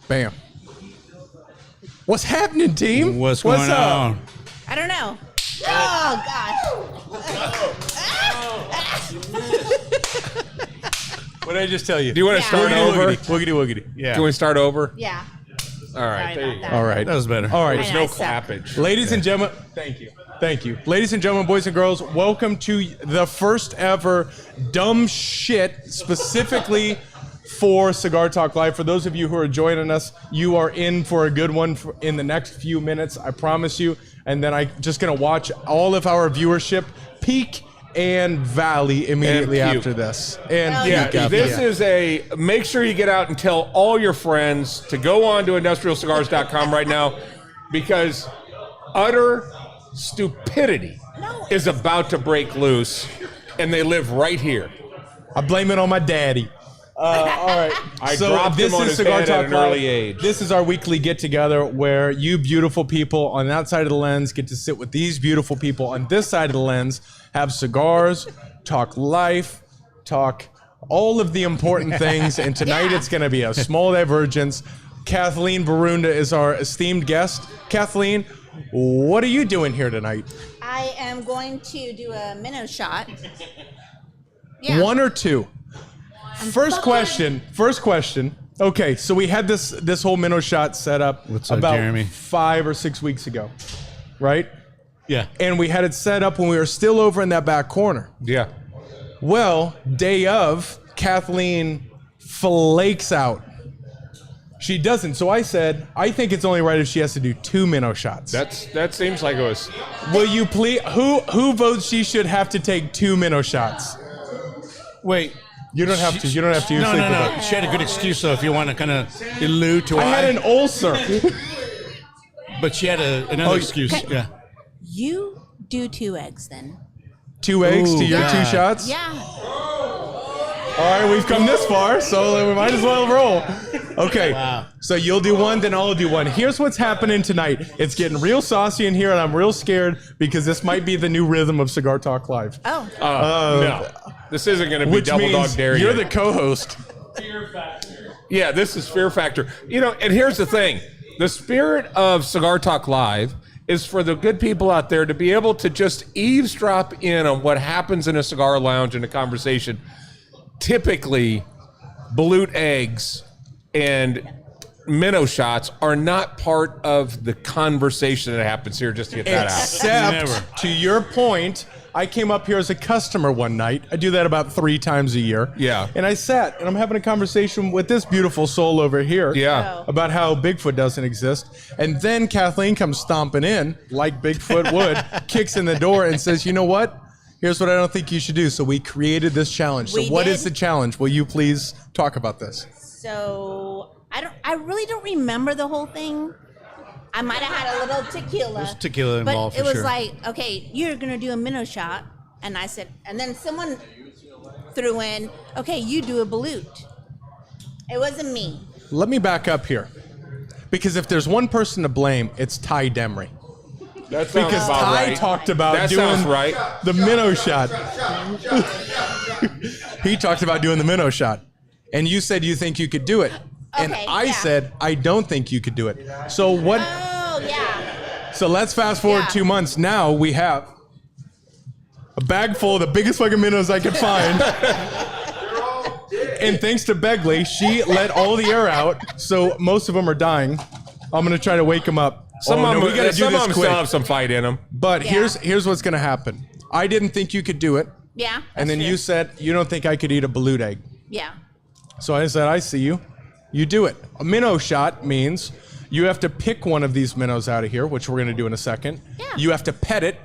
Bam. What's happening, team? What's going on? I don't know. Oh, gosh. What did I just tell you? Do you want to start over? Woogity, woogity. Yeah. Can we start over? Yeah. All right. Sorry There you about go. that. All right. That was better. All right. There's no clappage. Ladies and gentlemen, thank you. Thank you. Ladies and gentlemen, boys and girls, welcome to the first ever dumb shit specifically for Cigar Talk Live. For those of you who are joining us, you are in for a good one in the next few minutes, I promise you. And then I'm just going to watch all of our viewership peak and valley immediately And puke. after this. And Yeah, puke after this that. is a, make sure you get out and tell all your friends to go on to industrialcigars.com right now, because utter stupidity is about to break loose, and they live right here. I blame it on my daddy. All right. I dropped him on his head at an early age. This is our weekly get-together where you beautiful people on that side of the lens get to sit with these beautiful people on this side of the lens, have cigars, talk life, talk all of the important things, and tonight it's going to be a small divergence. Kathleen Borunda is our esteemed guest. Kathleen, what are you doing here tonight? I am going to do a Minnow shot. Yeah. One or two? First question. Okay, so we had this whole Minnow shot set up What's up, about Jeremy? 5 or 6 weeks ago, right? Yeah. And we had it set up when we were still over in that back corner. Yeah. Well, day of, Kathleen flakes out. She doesn't. So I said, I think it's only right if she has to do 2 Minnow shots. That seems like it was. Will you please? Who votes she should have to take 2 Minnow shots? Wait. You don't have to. You don't have to. No. She had a good excuse, though, if you want to kind of allude to I had an ulcer. But she had another excuse. Okay. Yeah. You do 2 eggs then. 2 eggs to Ooh, your 2 God. shots? Yeah. All right, we've come this far, so we might as well roll. Okay, Wow. So you'll do 1, then I'll do 1. Here's what's happening tonight. It's getting real saucy in here, and I'm real scared because this might be the new rhythm of Cigar Talk Live. Oh. No. This isn't going to be Which Double Dog means Dare you're You. the co-host. Yeah, this is Fear Factor. You know, and here's the thing. The spirit of Cigar Talk Live is for the good people out there to be able to just eavesdrop in on what happens in a cigar lounge and a conversation. Typically, Balut eggs and Minnow shots are not part of the conversation that happens here, just to get that out. Except, Never. to your point, I came up here as a customer one night. I do that about 3 times a year. Yeah. And I sat, and I'm having a conversation with this beautiful soul over here. Yeah. About how Bigfoot doesn't exist. And then Kathleen comes stomping in, like Bigfoot would, kicks in the door and says, you know what? Here's what I don't think you should do. So we created this challenge. So We what did. is the challenge? Will you please talk about this? So I really don't remember the whole thing. I might have had a little tequila. There's tequila involved but it for was sure. like, okay, you're gonna do a Minnow shot, and I said, and then someone threw in, okay, you do a Balut. It wasn't me. Let me back up here. Because if there's one person to blame, it's Ty Demery. That sounds Because about Ty right. talked about That doing sounds right. the Minnow shot. He talked about doing the Minnow shot. And you said you think you could do it. And Okay, I yeah. said, I don't think you could do it. So what? Oh yeah. So let's fast forward Yeah. 2 months. Now we have a bag full of the biggest fucking minnows I could find. And thanks to Begley, she let all the air out. So most of them are dying. I'm going to try to wake them up. Some Oh, of no, them, we gotta do some of this them quick. still have some fight in them. But Yeah. here's what's going to happen. I didn't think you could do it. Yeah. And then that's you true. said you don't think I could eat a balut egg. Yeah. So I said, I see you. You do it. A minnow shot means you have to pick one of these minnows out of here, which we're going to do in a second. Yeah. You have to pet it.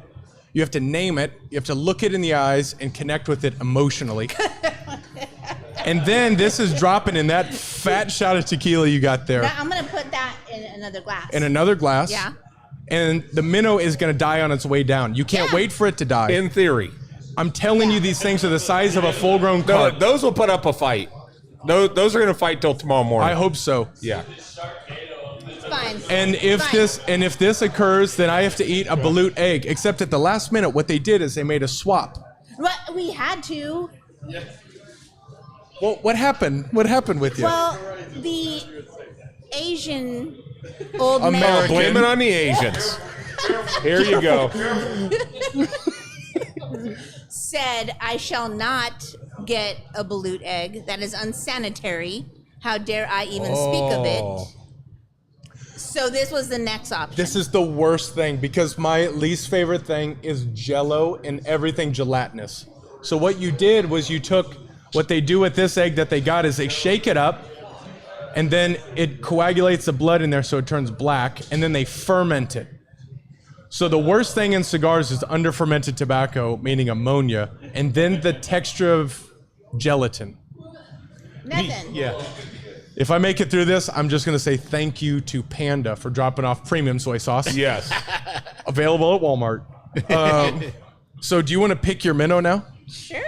You have to name it. You have to look it in the eyes and connect with it emotionally. And then this is dropping in that fat shot of tequila you got there Now I'm gonna put that in another glass. in another glass. Yeah. And the minnow is going to die on its way down. You can't Yeah. wait for it to die. In theory. I'm telling you, these things are the size of a full-grown No, carp. those will put up a fight. Those are going to fight till tomorrow morning. I hope so. Yeah. It's fine. And if Fine. this occurs, then I have to eat a balut egg. Except at the last minute, what they did is they made a swap. Well, we had to. Well, what happened? What happened with you? Well, the Asian old American. man Blame it on the Asians. Here you go. said, "I shall not get a balut egg. That is unsanitary. How dare I even speak of it?" So this was the next option. This is the worst thing because my least favorite thing is Jello and everything gelatinous. So what you did was you took what they do with this egg that they got is they shake it up and then it coagulates the blood in there so it turns black and then they ferment it. So the worst thing in cigars is under-fermented tobacco, meaning ammonia, and then the texture of gelatin. Nothing. Yeah. If I make it through this, I'm just going to say thank you to Panda for dropping off premium soy sauce. Yes. Available at Walmart. So do you want to pick your minnow now? Sure.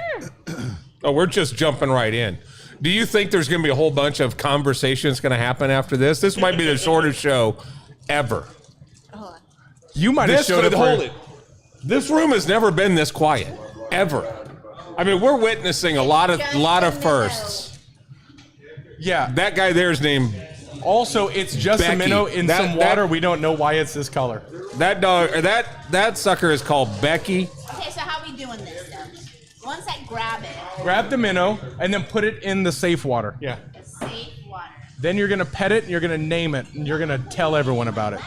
Oh, we're just jumping right in. Do you think there's going to be a whole bunch of conversations going to happen after this? This might be the shortest show ever. Hold on. You might have showed up. Hold it. This room has never been this quiet, ever. I mean, we're witnessing a lot of firsts. Yeah. That guy there's named Also, it's just Becky. a minnow in some water. We don't know why it's this color. that dog. Or that sucker is called Becky. Okay, so how are we doing this then? Once I grab it, Grab the minnow and then put it in the safe water. Yeah. the safe water. Then you're gonna pet it and you're gonna name it and you're gonna tell everyone about it.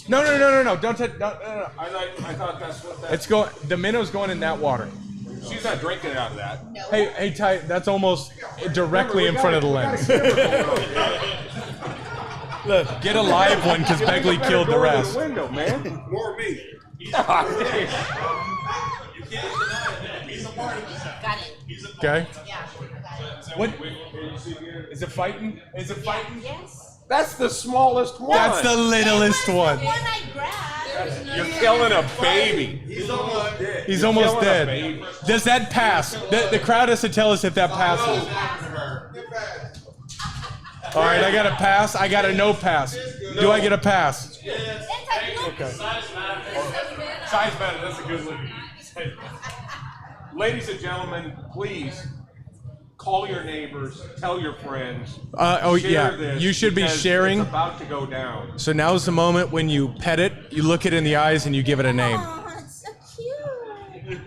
No. Don't. No. I thought that's what that. It's going. The minnow's going in that water. She's not drinking out of that. Hey, Ty. That's almost directly in front of the lens. Look, get a live one because Begley killed the rest. Window, man. More me. Got it. Okay. Yeah, I got it. What? Is it fighting? Is it fighting? Yes. That's the smallest one. That's the littlest one. The one I grabbed. You're killing a baby. He's almost dead. He's almost killing a dead. baby. Does that pass? The crowd has to tell us if that passes. All right, I got a pass. I got a no pass. Do I get a pass? Okay. Size matter. That's a good one. Ladies and gentlemen, please call your neighbors, tell your friends. Share this You should be because sharing. It's about to go down. So now's the moment when you pet it, you look it in the eyes, and you give it a name. Oh, it's so cute.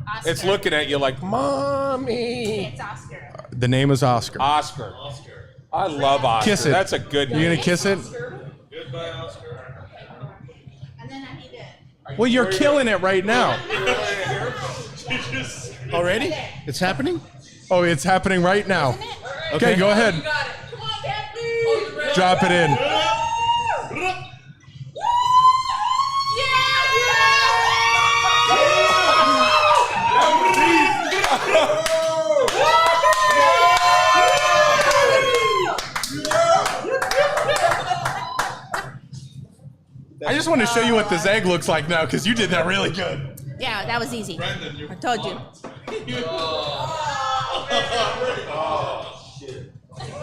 Oscar. It's looking at you like, "Mommy." It's Oscar. The name is Oscar. Oscar. I love Oscar. Kiss it. That's a good You name. gonna kiss it? Goodbye, Oscar. And then I need to. Well, you're killing it right now. Already? It's happening? Oh, it's happening right now. Okay, go ahead. Come on, Kathleen. Drop it in. I just want to show you what this egg looks like now because you did that really good. Yeah, that was easy. I told you.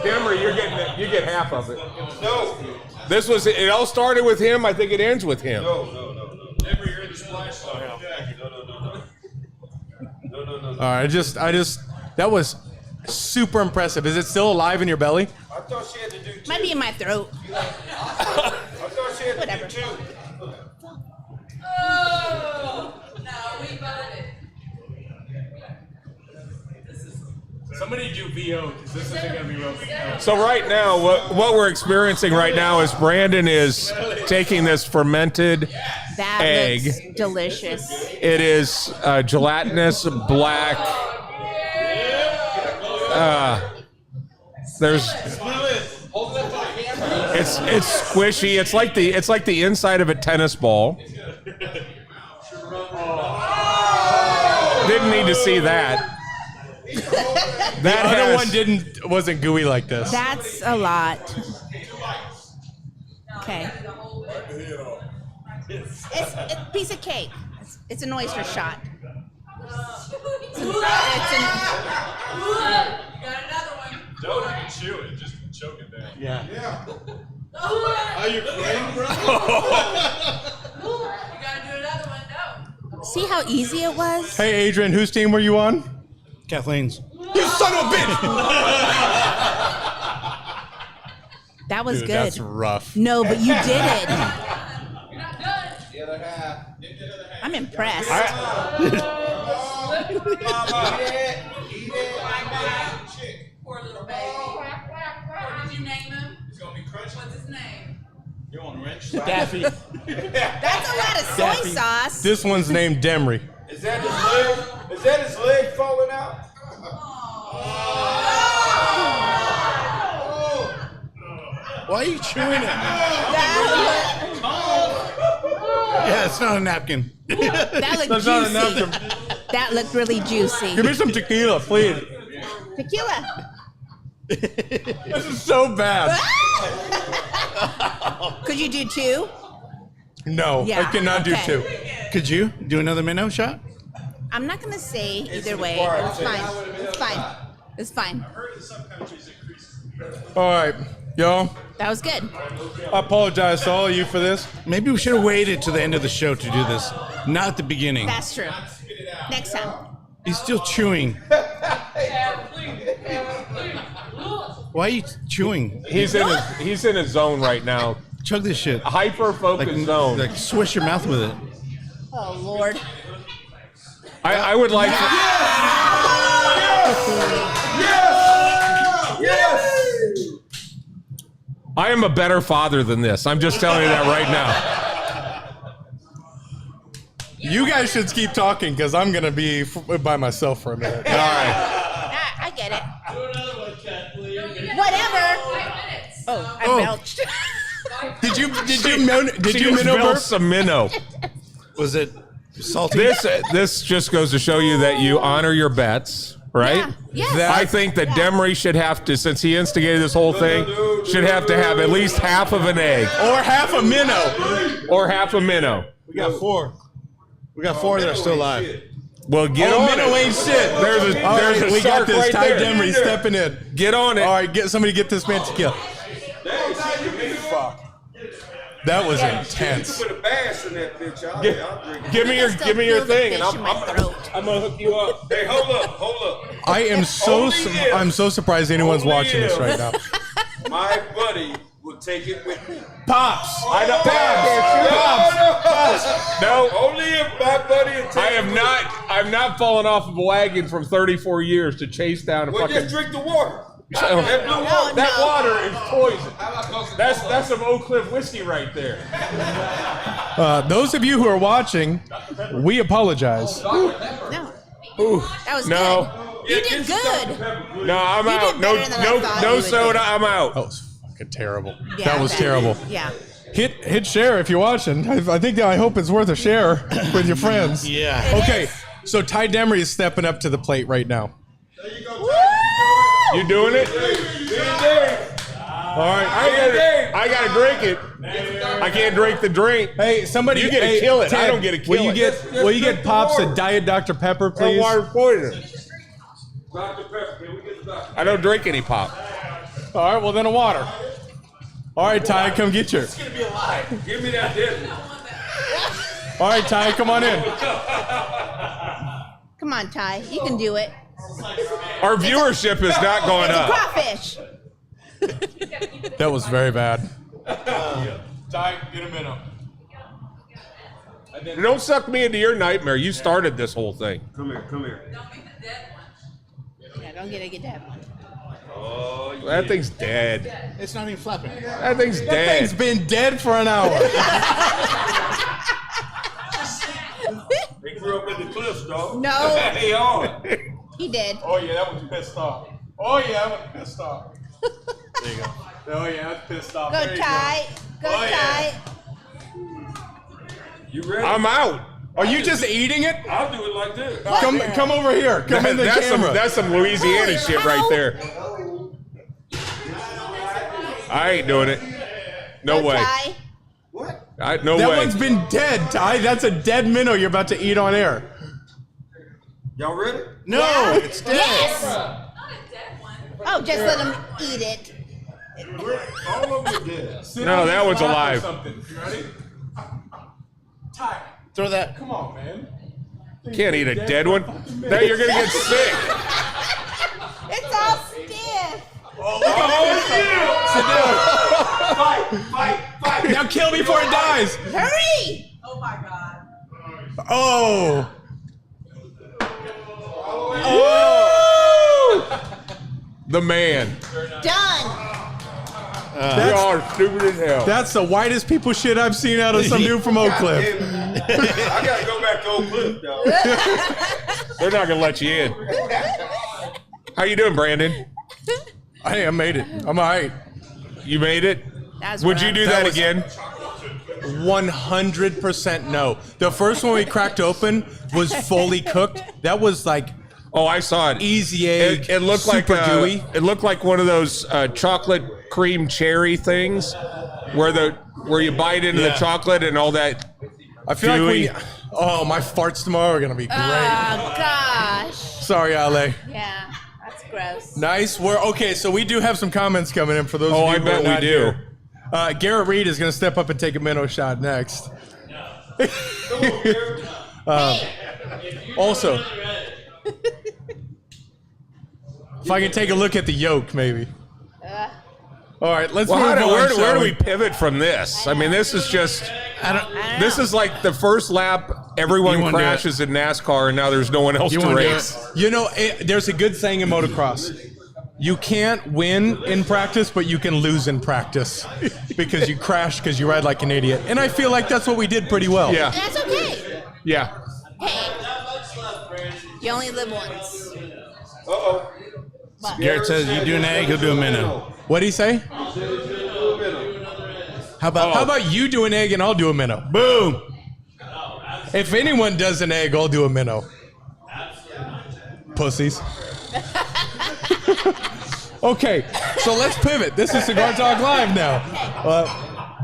Denver, you get half of it. No. It all started with him. I think it ends with him. No. Never hear the splash song. No. All right, I just that was super impressive. Is it still alive in your belly? I thought she had to do two. Might be in my throat. I thought she had to Whatever. do two. Somebody do VO because this isn't gonna be real. So right now, what we're experiencing right now is Brandon is taking this fermented That egg. looks delicious. It is gelatinous black. It's squishy. It's like the inside of a tennis ball. Didn't need to see that. The other one wasn't gooey like this. That's a lot. Okay. It's a piece of cake. It's an oyster shot. Don't chew it. Just choke it down. Yeah. Are you playing, bro? See how easy it was? Hey, Adrian, whose team were you on? Kathleen's. You son of a bitch! That was Dude, good. that's rough. No, but you did it. You're not done. The other half. I'm impressed. Poor little baby. What did you name him? It's gonna be crunchy. What's his name? You want wrench? Daffy. That's a lot of soy sauce. This one's named Demry. Is that his leg? Is that his leg falling out? Why are you chewing it? That Yeah, it's not a napkin. looked That's not a juicy. napkin. That looked really juicy. Give me some tequila, please. Tequila. This is so bad. Could you do 2? No, Yeah, I cannot do okay. 2. Could you do another minnow shot? I'm not gonna say either way. It's fine. It's fine. It's fine. All right, y'all. That was good. I apologize to all of you for this. Maybe we should have waited to the end of the show to do this, not the beginning. That's true. Next time. He's still chewing. Why are you chewing? He's in his zone right now. Chug this shit. Hyper focused zone. Like swish your mouth with it. Oh Lord. I would like to. I am a better father than this. I'm just telling you that right now. You guys should keep talking because I'm gonna be by myself for a minute. All right. I get it. Do another one, Kathleen. Whatever. 5 minutes. Oh, I belched. Did you She just minnow built burp? some minnow. Was it salty? This just goes to show you that you honor your bets, right? Yeah. Yes. I think that Demry should have to, since he instigated this whole thing, should have to have at least half of an egg Or half a minnow. or half a minnow. We got 4. We got 4 that are still alive. Well, get Oh, on minnow it. ain't shit. There's a All there's right, a we got shark this. right Ty there. Demry stepping in. Get on it. All right, somebody get this man tequila. Fuck. That was intense. Put a bass in that bitch. I'll drink it. Give me your Feel the thing, and fish in my throat. I'm gonna hook you up. Hey, hold up. I am I'm so surprised anyone's Only watching this if. right now. My buddy will take it with me. Pops. I don't. No, Only if my buddy will take I have not. I've not fallen off of a wagon from 34 years to chase down a Well, fucking. just drink the water. So- That blue water. That water is poison. That's some Oak Cliff whiskey right there. Those of you who are watching, we apologize. No. That was No. good. You did good. No, I'm You out. did No, better than I no, thought no you would soda. do. I'm out. That was fucking terrible. Yeah, That was bad. terrible. Yeah. Hit share if you're watching. I hope it's worth a share with your friends. Yeah. Okay, so Ty Demry is stepping up to the plate right now. You doing it? All right. I gotta drink it. I can't drink the drink. Hey, somebody, You get to kill it. I don't get to kill will it. Will you get Pops a Diet Dr. Pepper, please? Water poison. Dr. Pepper, can we get the doctor? I don't drink any pop. All right, well then a water. All right, Ty, come get yours. Give me that dead one. All right, Ty, come on in. Come on, Ty. You can do it. Our viewership is not going It's a up. crawfish. That was very bad. Ty, get a minnow. Don't suck me into your nightmare. You started this whole thing. Come here. Don't get the dead one. Yeah, don't get that one. Oh, yeah. That thing's dead. It's not even flapping. That thing's That dead. thing's been dead for an hour. They grew up in the cliffs, dog. No. They are. He did. Oh yeah, that one's pissed off. Oh yeah, that one's pissed off. There you go. Oh yeah, that's pissed off. Go, There you Ty. Go, Oh, yeah. Ty. You ready? I'm out. Are you just eating it? I'll do it like this. Come over here. Come in the camera. That's some Louisiana Holy shit cow. right there. I ain't doing it. No Go, way. Ty. What? No That way. one's been dead, Ty. That's a dead minnow you're about to eat on air. Y'all ready? No, Yeah. it's dead. Yes. Not a dead one. Oh, just let him eat it. All of them are dead. No, that one's alive. You ready? Ty, Throw that. come on, man. Can't eat a dead one. Now you're gonna get sick. It's all stiff. Sit down. before it dies. Hurry! Oh my God. Oh. The man. Done. They are stupid as hell. That's the whitest people shit I've seen out of some dude from Oak Cliff. I gotta go back to Oak Cliff, though. They're not gonna let you in. How you doing, Brandon? I made it. I'm all right. You made it? That's Would you do that was- again? 100% no. The first one we cracked open was fully cooked. That was like Oh, I saw it. easy egg. It looked super like gooey. It looked like one of those chocolate cream cherry things, where you bite into the Yeah. chocolate and all that. I feel gooey. like oh, my farts tomorrow are gonna be great. Oh, gosh. Sorry, Ale. Yeah, that's gross. Nice. We're okay. So we do have some comments coming in for those. Oh, of you I who bet are we not do. here. Garrett Reed is gonna step up and take a minnow shot next. Also, if I can take a look at the yolk, maybe. All right, let's Well, move on. where shall do we? we pivot from this? I mean, this is just. This is like the first lap. Everyone You wanna do crashes in NASCAR, and now there's no one else You to wanna do race. You know, there's a good saying in motocross. You can't win in practice, but you can lose in practice because you crash because you ride like an idiot. And I feel like that's what we did pretty well. Yeah, That's okay. yeah. Hey, you only live once. Garrett says you do an egg, he'll do a minnow. What'd he say? How about you do an egg and I'll do a minnow? Boom. If anyone does an egg, I'll do a minnow. Pussies. Okay, so let's pivot. This is Cigar Talk Live now.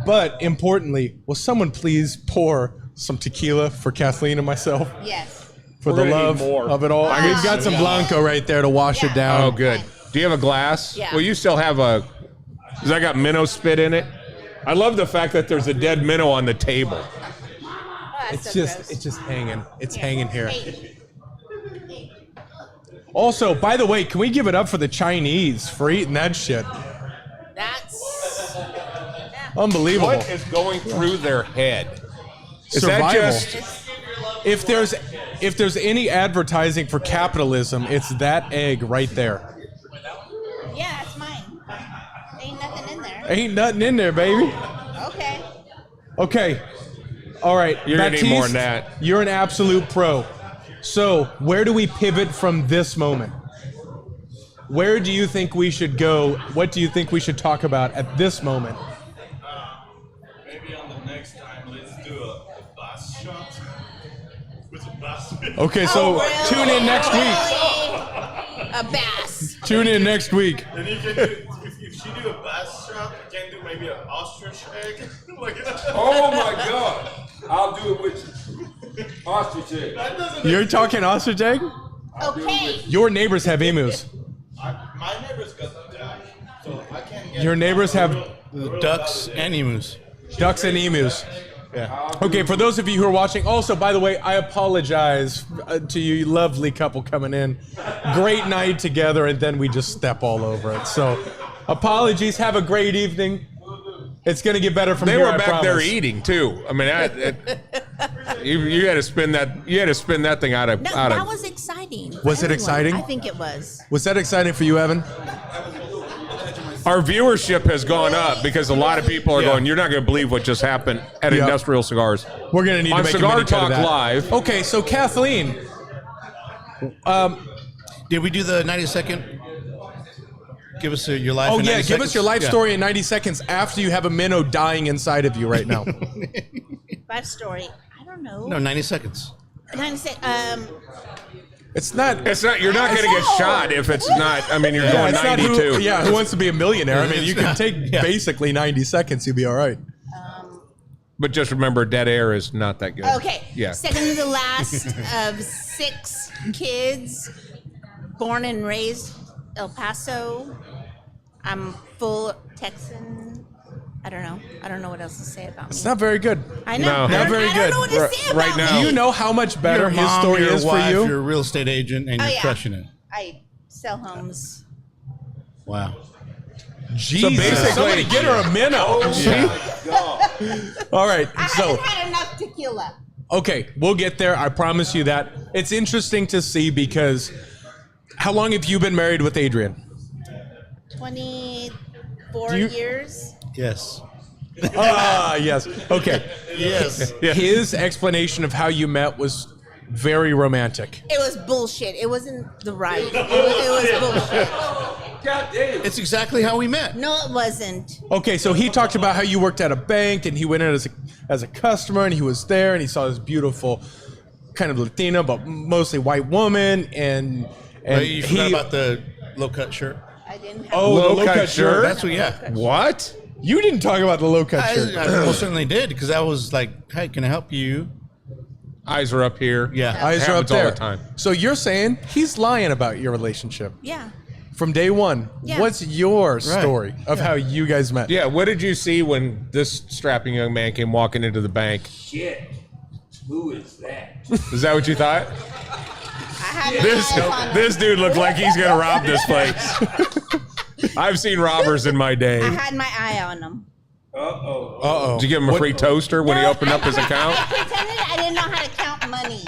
But importantly, will someone please pour some tequila for Kathleen and myself Yes. for We're the gonna need love more. of it all? We've got some Blanco right there to wash it down. Oh, good. Do you have a glass? Yeah. Well, you still have a. Does that got minnow spit in it? I love the fact that there's a dead minnow on the table. Oh, that's It's just hanging. It's hanging here. Hey, Also, by the way, can we give it up for the Chinese for eating that shit? that's Unbelievable. What is going through their head? Is Survival. that just? If there's any advertising for capitalism, it's that egg right there. yeah, that's mine. Ain't nothing in there. Ain't nothing in there, baby. Okay. Okay. All right. You're gonna need Baptiste, more than that. You're an absolute pro. So, where do we pivot from this moment? Where do you think we should go? What do you think we should talk about at this moment? Maybe on the next time, let's do a bass shot with a bass. Okay, so Really? tune in next week. Really? A bass. Tune in next week. And you can do, if she do a bass shot, you can do maybe an ostrich egg. Like Oh my God! I'll do it with you. Ostrich egg. that doesn't. You're talking ostrich egg? Okay. Your neighbors have emus. My neighbor's got that, so I can't get. Your neighbors have Ducks and emus. ducks and emus. Okay, for those of you who are watching, also, by the way, I apologize to you lovely couple coming in. Great night together, and then we just step all over it. So, apologies. Have a great evening. It's going to get better from They here, were I back there promise. eating too. I mean, you had to spin that. You had to spin that thing out of. No, out that of. was exciting. Was it Everyone. exciting? I think it was. Was that exciting for you, Evan? Our viewership has gone up because a lot of people are Yeah. going. You're not going to believe what just happened at Yeah. Industrial Cigars. We're going to need On to make a Cigar mini cut of Talk that. Live. Okay, so Kathleen, Did we do the 90-second? Give us your life. oh in yeah, 90 give us your life seconds? story in 90 seconds after you have a minnow dying inside of you right now. Life story. I don't know. No, 90 seconds. 96. It's not. It's not. You're not going to get shot if it's not. I mean, you're going It's not 92. who wants to be a millionaire? I mean, you can take Yeah. basically 90 seconds, you'll be all right. But just remember, dead air is not that good. Okay. Yeah. Second to the last of 6 kids, born and raised El Paso. I'm full Texan. I don't know. I don't know what else to say about me. It's not very good. I know. No. I Not very don't know good. what to say about Right now. me. Do you know how much better Your his mom, story your is wife, for you? You're a real estate agent and Oh, you're yeah. crushing it. I sell homes. Wow. Jesus. basically- Somebody get her a minnow. All right. I So, haven't had enough tequila. okay, we'll get there. I promise you that. It's interesting to see because how long have you been married with Adrian? 24 you- years. Yes. Ah, yes. Okay. Yes. His explanation of how you met was very romantic. It was bullshit. It wasn't the right. It was bullshit. God damn. It's exactly how we met. No, it wasn't. Okay, so he talked about how you worked at a bank and he went in as a customer and he was there and he saw this beautiful kind of Latina but mostly white woman and You forgot about the low-cut shirt? I didn't have. oh, the Low-cut low-cut shirt. That's what, yeah. What? You didn't talk about the low-cut shirt. I most certainly did, because I was like, hey, can I help you? Eyes are up here. Yeah. Eyes are up Happens all there. the time. So you're saying he's lying about your relationship Yeah. from day one. Yeah. What's your story of how you guys met? Yeah, what did you see when this strapping young man came walking into the bank? Shit. Who is that? Is that what you thought? I had my This eyes on him. this dude looked like he's gonna rob this place. I've seen robbers in my day. I had my eye on him. Uh-oh. Uh-oh. Did you give him a free toaster when he opened up his account? I pretended I didn't know how to count money.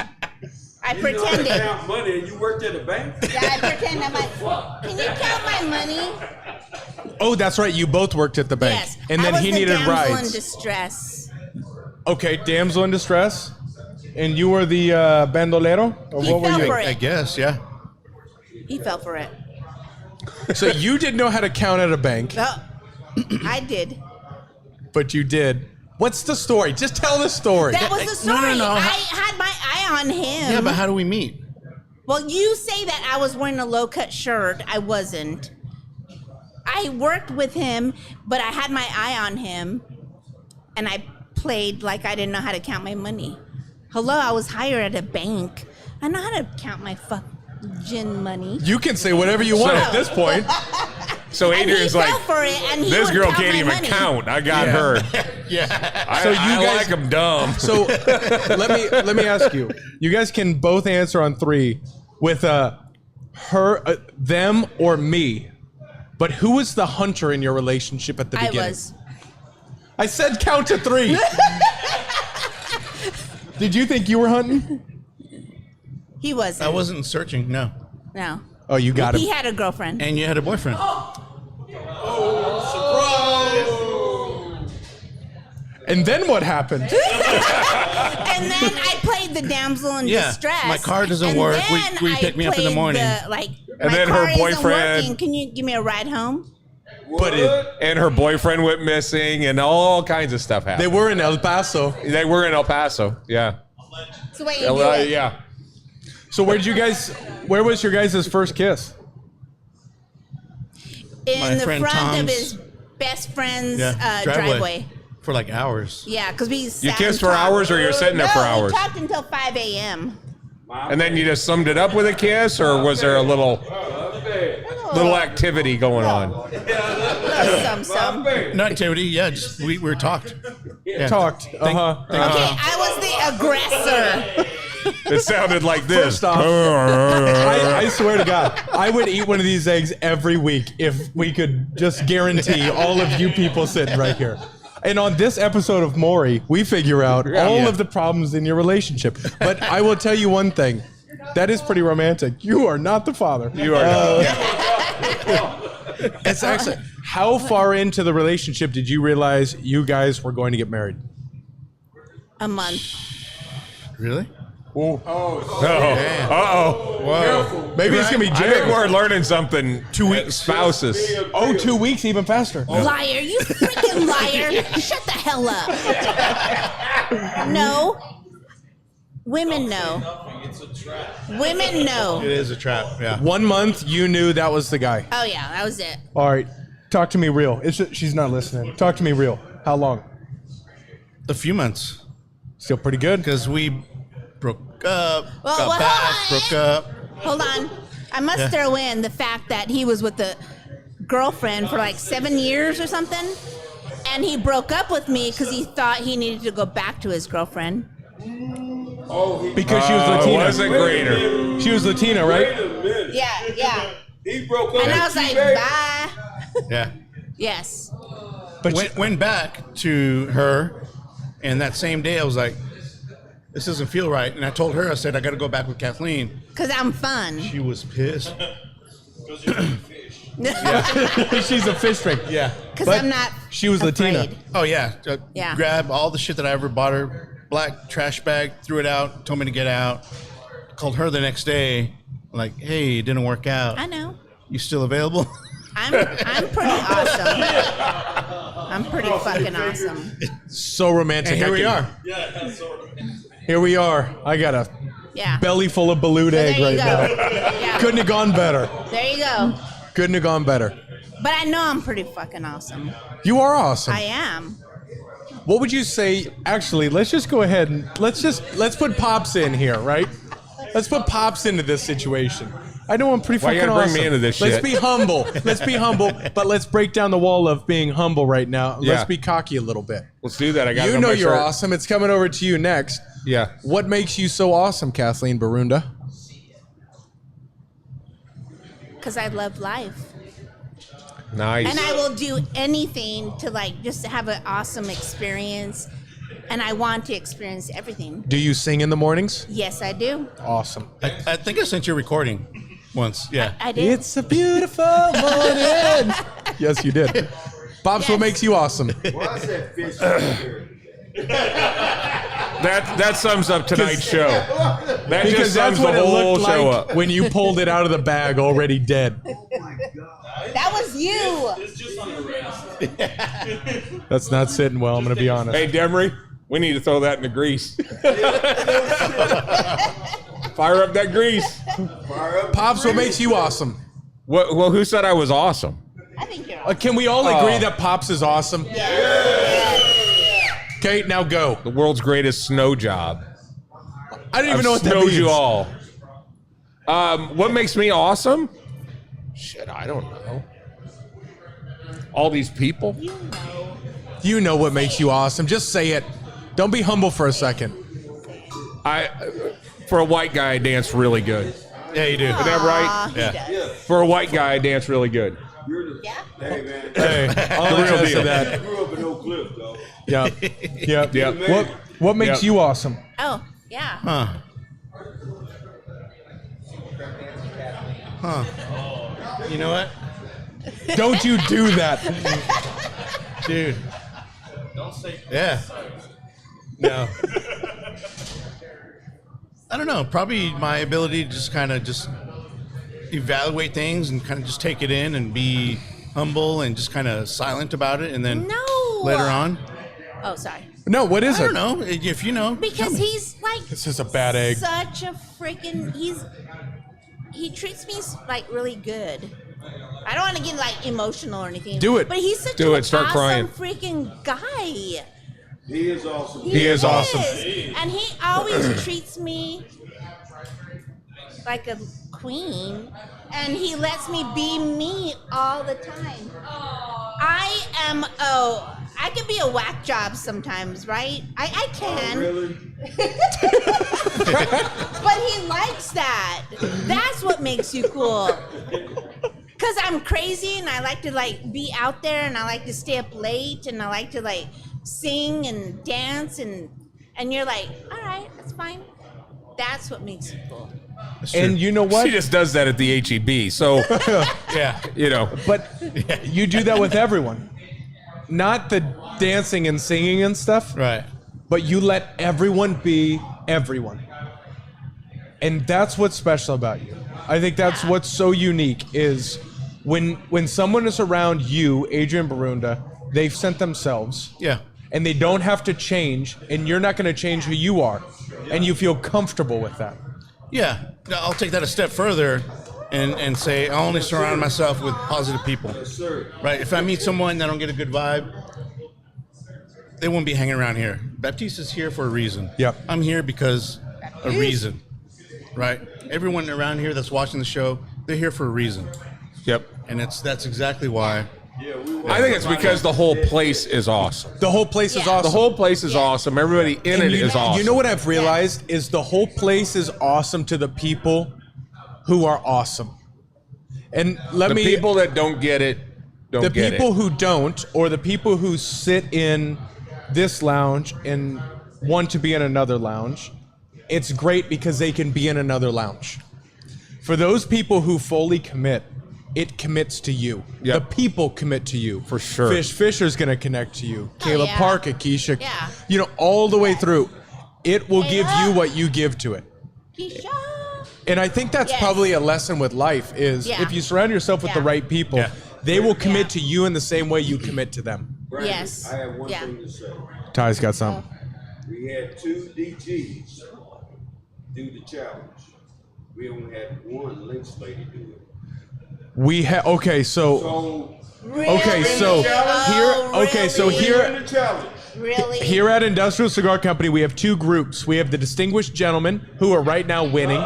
I You know how to pretended. count money and you worked at a bank? Yeah, I pretend. I'm like, can you count my money? Oh, that's right. You both worked at the bank. Yes. And then I was he the needed damsel in rides. distress. Okay, damsel in distress. And you were the bandolero? Or He what were fell you? for I it. guess, yeah. He fell for it. So you didn't know how to count at a bank, Well, I did. but you did. What's the story? Just tell the story. That was the No, story. no, no. I had my eye on him. Yeah, but how do we meet? Well, you say that I was wearing a low-cut shirt. I wasn't. I worked with him, but I had my eye on him, and I played like I didn't know how to count my money. Hello, I was hired at a bank. I know how to count my fucking money. You can say whatever you want at this point. So And he Adrian's fell like, for it, and he this would girl count can't my even money. count. I got her. Yeah. I, So you I guys- like him dumb. So let me ask you. You guys can both answer on 3 with them or me. But who was the hunter in your relationship at the I beginning? was. I said count to 3. Did you think you were hunting? He wasn't. I wasn't searching, no. No. Oh, you got He him. had a girlfriend. And you had a boyfriend. And then what happened? And then I played the damsel in Yeah, distress. my car doesn't And work. then We I pick me up in the played morning. And my then her car isn't boyfriend- working. Can you give me a ride home? But And her boyfriend went missing, and all kinds of stuff they happened. were in El Paso. They were in El Paso. Yeah. That's the way you do it. Yeah. So where was your guys' first kiss? In My the friend front of Tom's- his best friend's Yeah, driveway. For like hours. Yeah, because we sat kissed and for talked. hours, or you're sitting there for No, hours? we talked until 5 a.m. And then you just summed it up with a kiss, or was there a little activity going on? Some. No activity, yeah, just we were talked. Yeah. Talked. Okay, I was the aggressor. It sounded like this. First off, I swear to God, I would eat one of these eggs every week if we could just guarantee all of you people sitting right here. And on this episode of Maury, we figure out all of the problems in your relationship. But I will tell you one thing. That is pretty romantic. You are not the father. You are not. It's actually, how far into the relationship did you realize you guys were going to get married? A month. Really? Uh-oh. Maybe it's going to be I think Jared. we're learning something. 2 weeks. Spouses. Oh, 2 weeks, even faster. Liar, you freaking liar. Shut the hell up. No. Women know. Women know. It is a trap, yeah. 1 month, you knew that was the guy. Oh, yeah, that was it. All right. Talk to me real. She's not listening. Talk to me real. How long? A few months. Still pretty good. Because we broke up, Well, got well, back, hold broke up. Hold on. I must Yeah. throw in the fact that he was with the girlfriend for like 7 years or something. And he broke up with me because he thought he needed to go back to his girlfriend. Because she was Latina. wasn't greener. She was Latina, right? Wait a minute. Yeah. He broke up And I with was you, like, baby. bye. Yeah. Yes. But Went back to her, and that same day I was like, this doesn't feel right. And I told her, I said, I got to go back with Kathleen. Because I'm fun. She was pissed. Because you're a fish. she's a fish drink. Yeah. Because But I'm not. she was Latina. afraid. Oh, yeah. Yeah. Grabbed all the shit that I ever bought her, black trash bag, threw it out, told me to get out. Called her the next day, like, hey, it didn't work out. I know. You still available? I'm pretty awesome. I'm pretty fucking awesome. So romantic. And here we are. Yeah, that's sort of. Here we are. I got a Yeah. belly full of balut So egg there you right go. now. Yeah. Couldn't have gone better. There you go. Couldn't have gone better. But I know I'm pretty fucking awesome. You are awesome. I am. What would you say? Actually, let's just go ahead and let's put Pops in here, right? Let's put Pops into this situation. I know I'm pretty Why you fucking gotta awesome. bring me into this Let's shit? be humble. Let's be humble, but let's break down the wall of being humble right now. Yeah. Let's be cocky a little bit. Let's do that. I got. You know you're awesome. It's coming over to you next. Yeah. What makes you so awesome, Kathleen Borunda? Because I love life. Nice. And I will do anything to like just have an awesome experience. And I want to experience everything. Do you sing in the mornings? Yes, I do. Awesome. I think I sent you a recording once. Yeah. I did. It's a beautiful morning. Yes, you did. Pops, what Yes. makes you awesome? Well, I said fish. Here. That sums up tonight's show. That Because just that's sums what the it whole looked show like up. when you pulled it out of the bag already dead. That was you. It's just on the race. That's not sitting well, I'm going to be honest. Hey, Demery, we need to throw that in the grease. Fire up that grease. Pops, what makes you awesome? Well, who said I was awesome? I think you're Can we all agree that Pops is awesome? Okay, now go. The world's greatest snow job. I don't even know what that Snowed means. you all. What makes me awesome? Shit, I don't know. All these people. You know what makes you awesome. Just say it. Don't be humble for a second. For a white guy, I dance really good. Yeah, you do. Is that right? He does. For a white guy, I dance really good. Yeah. Hey, man. Hey, I'll real attest to deal. that. I grew up in Oak Cliff, though. Yep. Yep. Yep. What makes Yep. you awesome? Oh, yeah. You know what? Don't you do that. Dude. Don't say. Yeah. No. I don't know. Probably my ability to just kind of just evaluate things and kind of just take it in and be humble and just kind of silent about it, and then No. later on, Oh, sorry. No, what is I it? don't know if you know. Because he's like This is a bad egg. such a freaking. He treats me like really good. I don't want to get like emotional or anything. Do it. But he's such Do an it. Start awesome crying. freaking guy. He is awesome. He is awesome. And he always treats me like a queen. And he lets me be me all the time. I can be a whack job sometimes, right? I can. Really? But he likes that. That's what makes you cool. Cause I'm crazy and I like to like be out there and I like to stay up late and I like to like sing and dance and you're like, all right, that's fine. That's what makes you cool. And you know what? She just does that at the HEB. So, Yeah. you know. But you do that with everyone. Not the dancing and singing and stuff, Right. but you let everyone be everyone. And that's what's special about you. I think that's what's so unique is when someone is around you, Adrian Borunda, they've sent themselves. Yeah. And they don't have to change, and you're not going to change who you are. And you feel comfortable with that. Yeah. I'll take that a step further and say I only surround myself with positive people. Sir. Right? If I meet someone that I don't get a good vibe, they won't be hanging around here. Baptiste is here for a reason. Yep. I'm here because a reason. Right? Everyone around here that's watching the show, they're here for a reason. Yep. And that's exactly why. I think it's because the whole place is awesome. The whole place is Yeah. awesome. The whole place is awesome. Everybody in it And is awesome. You know what I've realized is the whole place is awesome to the people who are awesome. And let The me people that don't get it the get people it. who don't, or the people who sit in this lounge and want to be in another lounge, it's great because they can be in another lounge. For those people who fully commit, it commits to you. Yep. The people commit to you. For sure. Fisher's going to connect to you. Kayla yeah. Parker, Keisha, Yeah. you know, all the way through. It will give Kayla. you what you give to it. Keisha. And I think that's Yes. probably a lesson with life is Yeah. if you surround yourself with the Yeah. right people, Yeah. they will commit Yeah. to you in the same way you commit to them. Brandon, Yes. I have one Yeah. thing to say. Ty's got something. We had 2 DGs do the challenge. We only had 1 Lynx lady do it. We have okay, so So okay, so Really? here in the challenge. Really? here at Industrial Cigar Company, we have 2 groups. We have the distinguished gentlemen who are right now winning,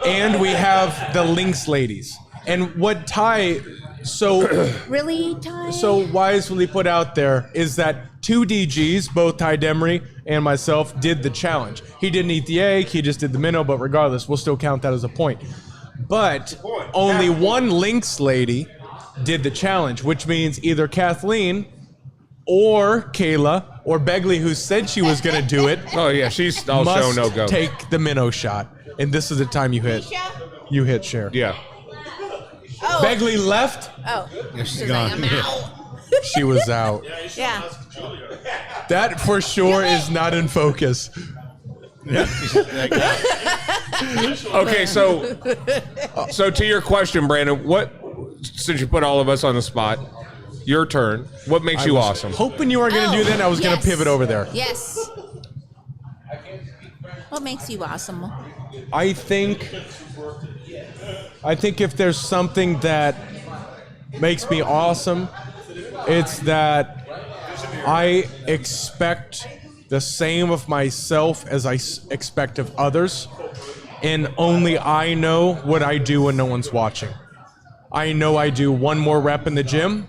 and we have the Lynx ladies. And what Ty Really, Ty? so wisely put out there is that 2 DGs, both Ty Demery and myself, did the challenge. He didn't eat the egg, he just did the minnow, but regardless, we'll still count that as a point. But only 1 Lynx lady did the challenge, which means either Kathleen or Kayla or Begley, who said she was going to do it, Oh yeah, she's all show must no go. take the minnow shot. And this is the time you hit. Keisha? You hit share. Yeah. Oh. Begley left. Oh. Yeah, she's She's gone. like, I'm out. She was out. Yeah. That for sure is not in focus. Okay, so to your question, Brandon, since you put all of us on the spot, your turn. What makes you awesome? Hoping you were going to do that, and I was going to yes. pivot over there. Yes. What makes you awesome? I think if there's something that makes me awesome, it's that I expect the same of myself as I expect of others, and only I know what I do when no one's watching. I know I do 1 more rep in the gym.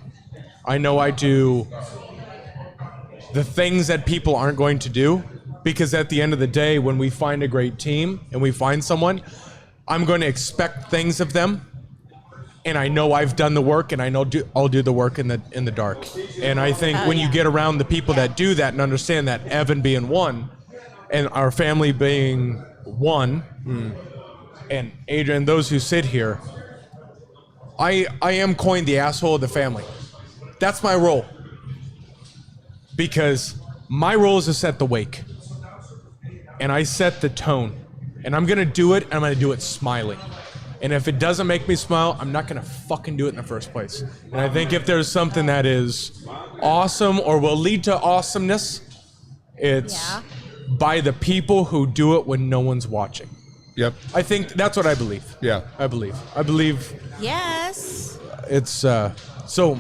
I know I do the things that people aren't going to do, because at the end of the day, when we find a great team and we find someone, I'm going to expect things of them, and I know I've done the work, and I know I'll do the work in the dark. And I think when you get around the people that do that and understand that, Evan being one, and our family being one, and Adrian, those who sit here, I am coined the asshole of the family. That's my role, because my role is to set the wake, and I set the tone, and I'm gonna do it, and I'm gonna do it smiling. And if it doesn't make me smile, I'm not gonna fucking do it in the first place. And I think if there's something that is awesome or will lead to awesomeness, it's by the people who do it when no one's watching. Yep. I think that's what I believe. Yeah. I believe Yes. it's so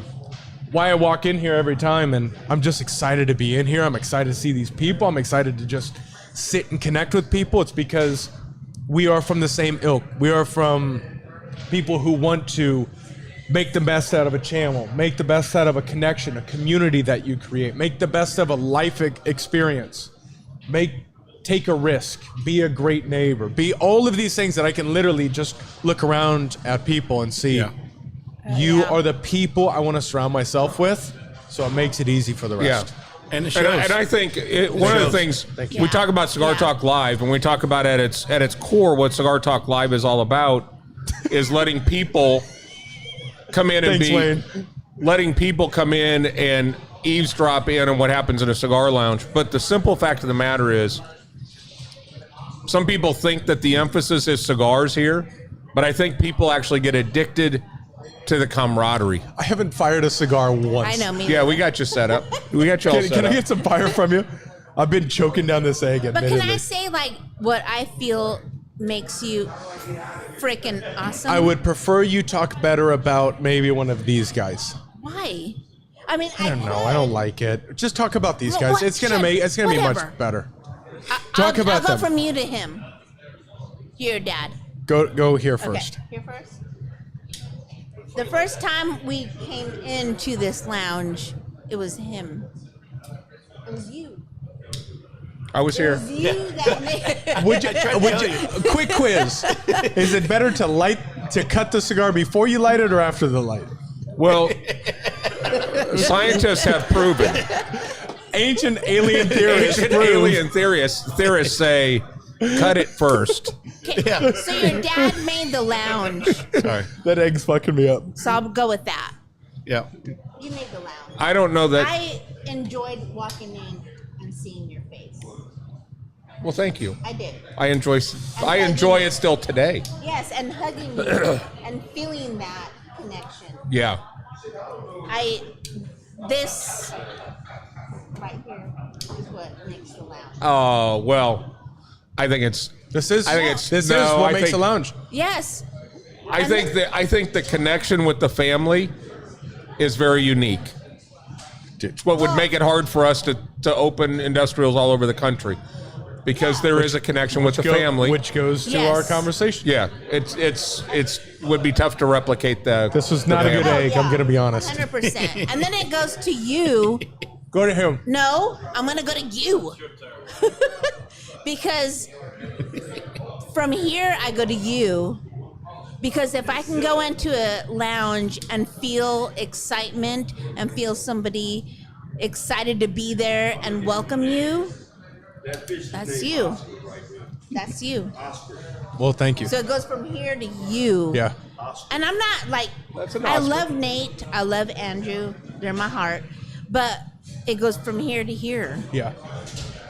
why I walk in here every time, and I'm just excited to be in here. I'm excited to see these people. I'm excited to just sit and connect with people. It's because we are from the same ilk. We are from people who want to make the best out of a channel, make the best out of a connection, a community that you create, make the best of a life experience, take a risk, be a great neighbor, be all of these things that I can literally just look around at people and see. Yeah. You are the people I want to surround myself with, so it makes it easy for the rest. Yeah. And it shows. And I think one of the things we talk about Cigar Talk Live, and we talk about at its core what Cigar Talk Live is all about is letting people come in and Thanks, Wayne. letting people come in and eavesdrop in on what happens in a cigar lounge. But the simple fact of the matter is, some people think that the emphasis is cigars here, but I think people actually get addicted to the camaraderie. I haven't fired a cigar once. I know me. Yeah, we got you set up. We got you all set Can I up. get some fire from you? I've been choking down this egg. But can admittedly. I say like what I feel makes you freaking awesome? I would prefer you talk better about maybe one of these guys. Why? I mean, I don't know. I don't like it. Just talk about these Well, guys. what- It's gonna shit, be whatever. much better. Talk about I'll go them. from you to him. Your dad. Go here first. Okay, here first. The first time we came into this lounge, it was him. It was you. I was It here. was you that made. Would you quick quiz? Is it better to cut the cigar before you light it or after the light? Well, scientists have proven. Ancient alien theorists. Ancient alien theorists say, cut it first. Okay, so your dad made the lounge, Sorry. That egg's fucking me up. so I'll go with that. Yeah. You made the lounge. I don't know that. I enjoyed walking in and seeing your face. Well, thank you. I did. I enjoy it still today. Yes, and hugging you and feeling that connection. Yeah. This right here is what makes the lounge. Oh well, I think it's. This is I think it's. this no, is what I makes think, a lounge. Yes. I think the connection with the family is very unique. It's what would make it hard for us to open industrials all over the country, because there is a connection with the family, which goes to Yes. our conversation. yeah, it's would be tough to replicate the. This was not a good family. egg. I'm gonna be honest. 100%. And then it goes to you. Go to him. No, I'm gonna go to you. Because from here I go to you. Because if I can go into a lounge and feel excitement and feel somebody excited to be there and welcome you, that's you. That's you. Well, thank you. So it goes from here to you. Yeah. And I'm not like, That's an I Oscar. love Nate, I love Andrew, they're my heart, but it goes from here to here. Yeah.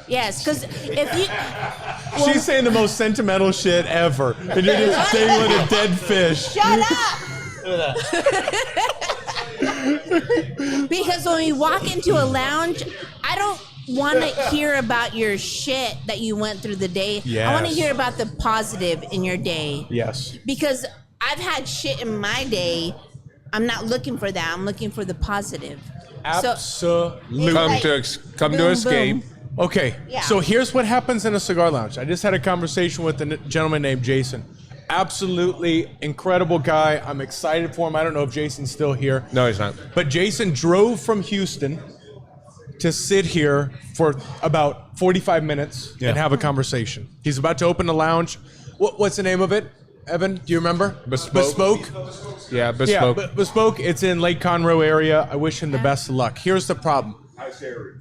Yes, because if you, She's saying the most sentimental shit ever. And you're just dangling a dead fish. shut up. Because when we walk into a lounge, I don't want to hear about your shit that you went through the day. I want to Yes. hear about the positive in your day. Yes. Because I've had shit in my day. I'm not looking for that. I'm looking for the positive. So, Absolutely. It's like, Come to boom, escape. boom. Okay, Yeah. so here's what happens in a cigar lounge. I just had a conversation with a gentleman named Jason. Absolutely incredible guy. I'm excited for him. I don't know if Jason's still here. No, he's not. But Jason drove from Houston to sit here for about 45 minutes and have a conversation. He's about to open a lounge. What's the name of it, Evan? Do you remember? Bespoke. Yeah, Yeah, bespoke. Bespoke. It's in Lake Conroe area. I wish him the best of luck. Here's the problem.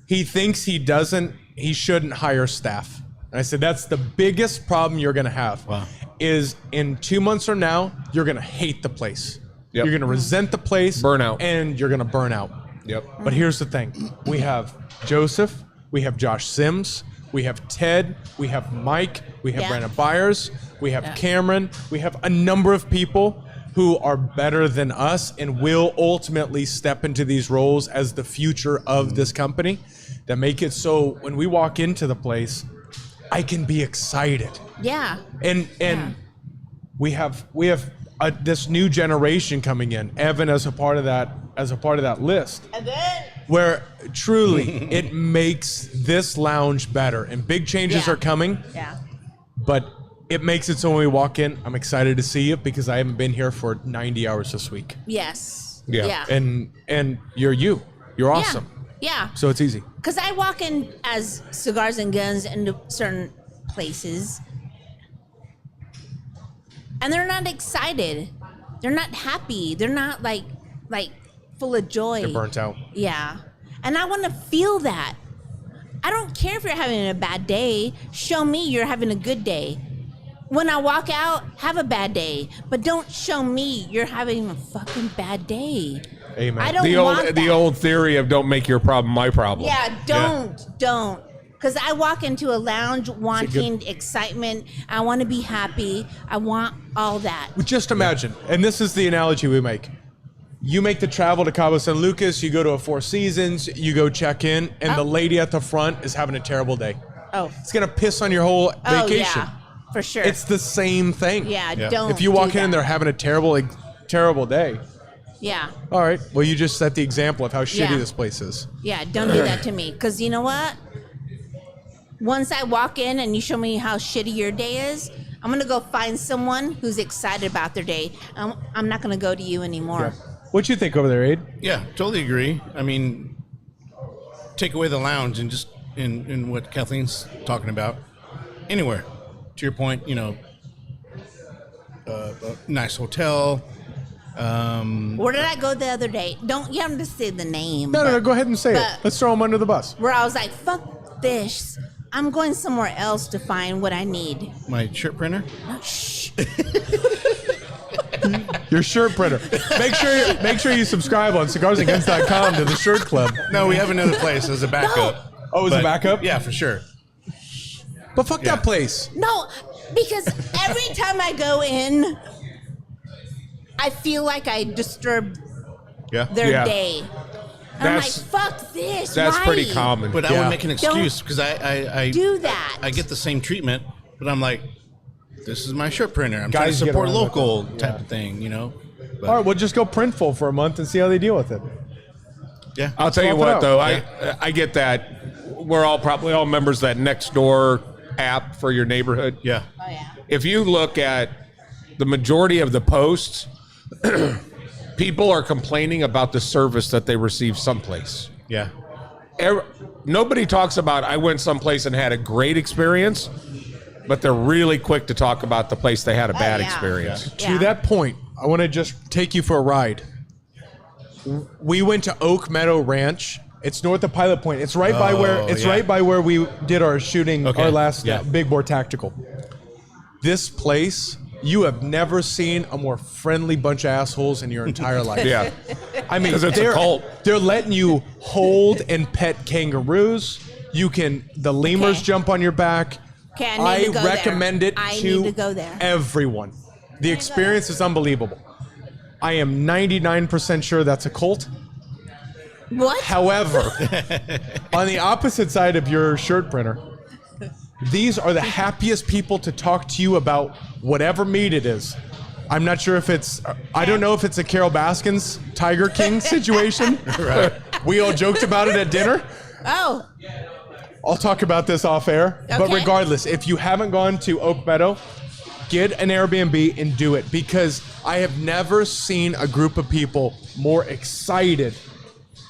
He thinks he shouldn't hire staff. And I said, that's the biggest problem you're going to have. Wow. Is in 2 months from now, you're going to hate the place. Yep. You're going to resent the place. Burnout. And you're going to burn out. Yep. But here's the thing. We have Joseph. We have Josh Sims. We have Ted. We have Mike. We have Yeah. Brandon Byers. We have Cameron. We have a number of people who are better than us and will ultimately step into these roles as the future of this company, that make it so when we walk into the place, I can be excited. Yeah. And we have this new generation coming in. Evan as a part of that list, And then, where truly it makes this lounge better. And big changes Yeah. are coming, yeah. but it makes it so when we walk in, I'm excited to see you because I haven't been here for 90 hours this week. Yes. Yeah. Yeah. And you're awesome. Yeah. So it's easy. Because I walk in as Cigars and Guns into certain places, and they're not excited. They're not happy. They're not like full of joy. They're burnt out. Yeah. And I want to feel that. I don't care if you're having a bad day. Show me you're having a good day. When I walk out, have a bad day, but don't show me you're having a fucking bad day. Amen. I don't The want old that. old theory of don't make your problem my problem. Yeah, don't. Because I walk into a lounge wanting excitement. I want to be happy. I want all that. Just imagine, and this is the analogy we make. You make the travel to Cabo San Lucas, you go to a Four Seasons, you go check in, and the lady at the front is having a terrible day. Oh, It's going to piss on your whole vacation. yeah, for sure. It's the same thing. yeah, don't. If you walk do in and that. they're having a terrible day, Yeah, all right, well, you just set the example of how shitty Yeah. this place is. yeah, don't do that to me. Because you know what? Once I walk in and you show me how shitty your day is, I'm going to go find someone who's excited about their day. I'm not going to go to you anymore. What you think over there, Aid? Yeah, totally agree. I mean, take away the lounge and just in what Kathleen's talking about, anywhere. To your point, a nice hotel, Where did I go the other day? You have to say the name. No, go ahead and say it. but- Let's throw them under the bus. Where I was like, fuck this. I'm going somewhere else to find what I need. My shirt printer. Shh. Your shirt printer. Make sure you subscribe on cigarsandguns.com to the shirt club. No, we have another place as a backup. Oh, as a backup? Yeah, for sure. But fuck that place. No, because every time I go in, I feel like I disturb Yeah. their Yeah. day. And I'm like, That's- fuck this. That's why? pretty common. But I would make an excuse because I Do that. I get the same treatment, but I'm like, this is my shirt printer. I'm trying Guys to get support around with local type of thing, you know. But, All right, we'll just go printful for a month and see how they deal with it. yeah. I'll tell you Swap it what, out. though, I get that. We're all probably all members of that Nextdoor app for your neighborhood. Yeah. Oh, yeah. If you look at the majority of the posts, people are complaining about the service that they receive someplace. Yeah. Nobody talks about I went someplace and had a great experience, but they're really quick to talk about the place they had a bad yeah. experience. To that point, I want to just take you for a ride. We went to Oak Meadow Ranch. It's north of Pilot Point. It's right by where right by where we did our shooting, Okay. our last Yeah. Big Bore Tactical. This place, you have never seen a more friendly bunch of assholes in your entire life. Yeah. I mean, 'Cause it's a they're, cult. they're letting you hold and pet kangaroos. The lemurs Okay. jump on your back. Okay, I need to go recommend there. it I to need to go there. everyone. The experience is unbelievable. I am 99% sure that's a cult. What? However, on the opposite side of your shirt printer, these are the happiest people to talk to you about whatever meat it is. I'm not sure if I don't know if it's a Carol Baskins Tiger King situation. Right. We all joked about it at dinner. Oh, I'll talk about this off air. But Okay. regardless, if you haven't gone to Oak Meadow, get an Airbnb and do it, because I have never seen a group of people more excited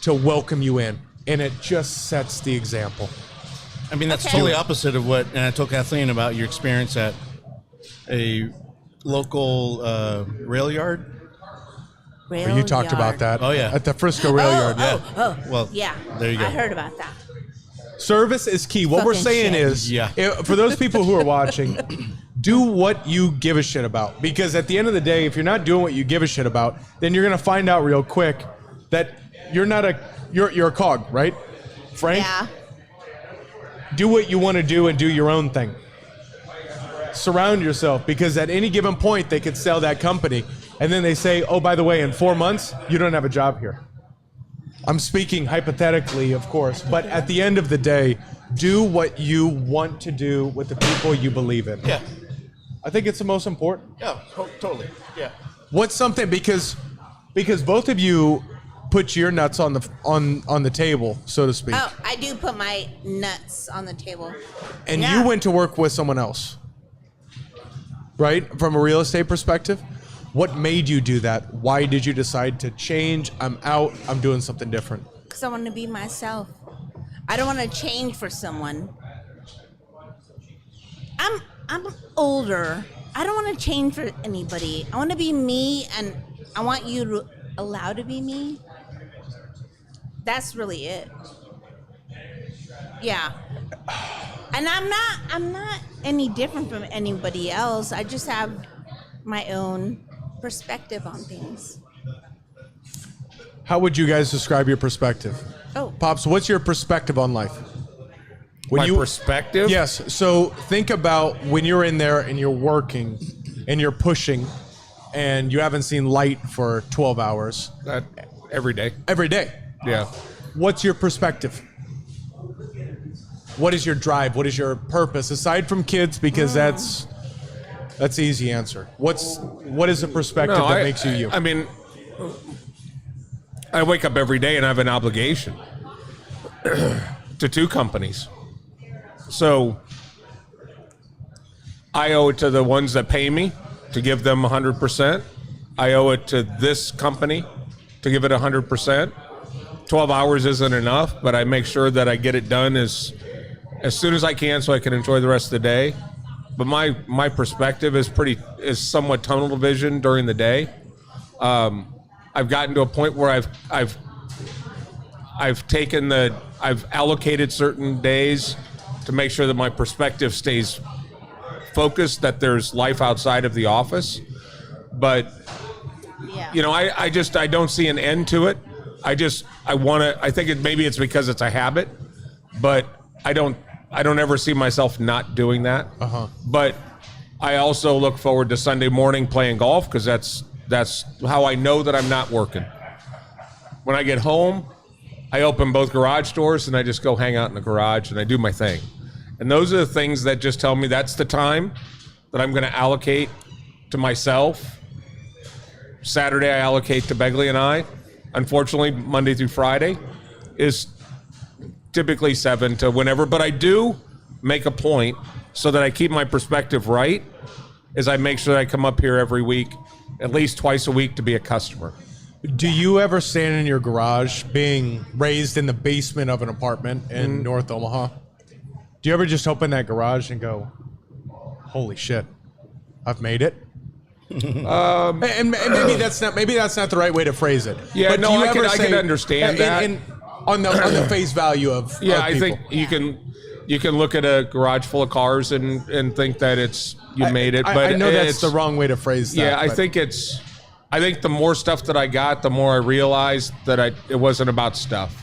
to welcome you in, and it just sets the example. I mean, that's Okay. totally opposite of what, and I told Kathleen about your experience at a local rail yard. rail You talked yard. about that. Oh, yeah. At the Frisco Rail Yard. Well, Yeah. there you go. I heard about that. Service is key. What we're Fucking saying shit. is, Yeah. for those people who are watching, do what you give a shit about. Because at the end of the day, if you're not doing what you give a shit about, then you're gonna find out real quick that you're a cog, right? Frank, Yeah. do what you want to do and do your own thing. Surround yourself, because at any given point they could sell that company, and then they say, oh, by the way, in 4 months you don't have a job here. I'm speaking hypothetically, of course, but at the end of the day, do what you want to do with the people you believe in. Yeah. I think it's the most important. Yeah. Totally. Yeah. What's something, because both of you put your nuts on the table, so to speak, Oh, I do put my nuts on the table. and yeah. you went to work with someone else, right? From a real estate perspective, what made you do that? Why did you decide to change? I'm out. I'm doing something different. Because I want to be myself. I don't want to change for someone. I'm older. I don't want to change for anybody. I want to be me, and I want you to allow to be me. That's really it. Yeah. And I'm not any different from anybody else. I just have my own perspective on things. How would you guys describe your perspective? Oh. Pops, what's your perspective on life? My perspective? Yes. So think about when you're in there and you're working and you're pushing and you haven't seen light for 12 hours Every day. every day. Yeah. What's your perspective? What is your drive? What is your purpose? Aside from kids, because that's the easy answer. What is the perspective that makes you you? I mean, I wake up every day and I have an obligation to two companies. So I owe it to the ones that pay me to give them 100%. I owe it to this company to give it 100%. 12 hours isn't enough, but I make sure that I get it done as soon as I can so I can enjoy the rest of the day. But my perspective is somewhat tunnel vision during the day. I've gotten to a point where I've allocated certain days to make sure that my perspective stays focused, that there's life outside of the office. But, Yeah. you know, I don't see an end to it. I think maybe it's because it's a habit, but I don't ever see myself not doing that. But I also look forward to Sunday morning playing golf, because that's how I know that I'm not working. When I get home, I open both garage doors and I just go hang out in the garage and I do my thing. And those are the things that just tell me that's the time that I'm going to allocate to myself. Saturday I allocate to Begley and I. Unfortunately, Monday through Friday is typically 7 to whenever. But I do make a point, so that I keep my perspective right, is I make sure that I come up here every week, at least twice a week, to be a customer. Do you ever stand in your garage, being raised in the basement of an apartment in North Omaha? Do you ever just open that garage and go, holy shit, I've made it? And maybe that's not the right way to phrase it. Yeah, but no, do you I ever can understand that. On the face value of Yeah, of I people. think you can look at a garage full of cars and think that you made it. But I know that's it's the wrong way to phrase that. Yeah, but I think the more stuff that I got, the more I realized that it wasn't about stuff.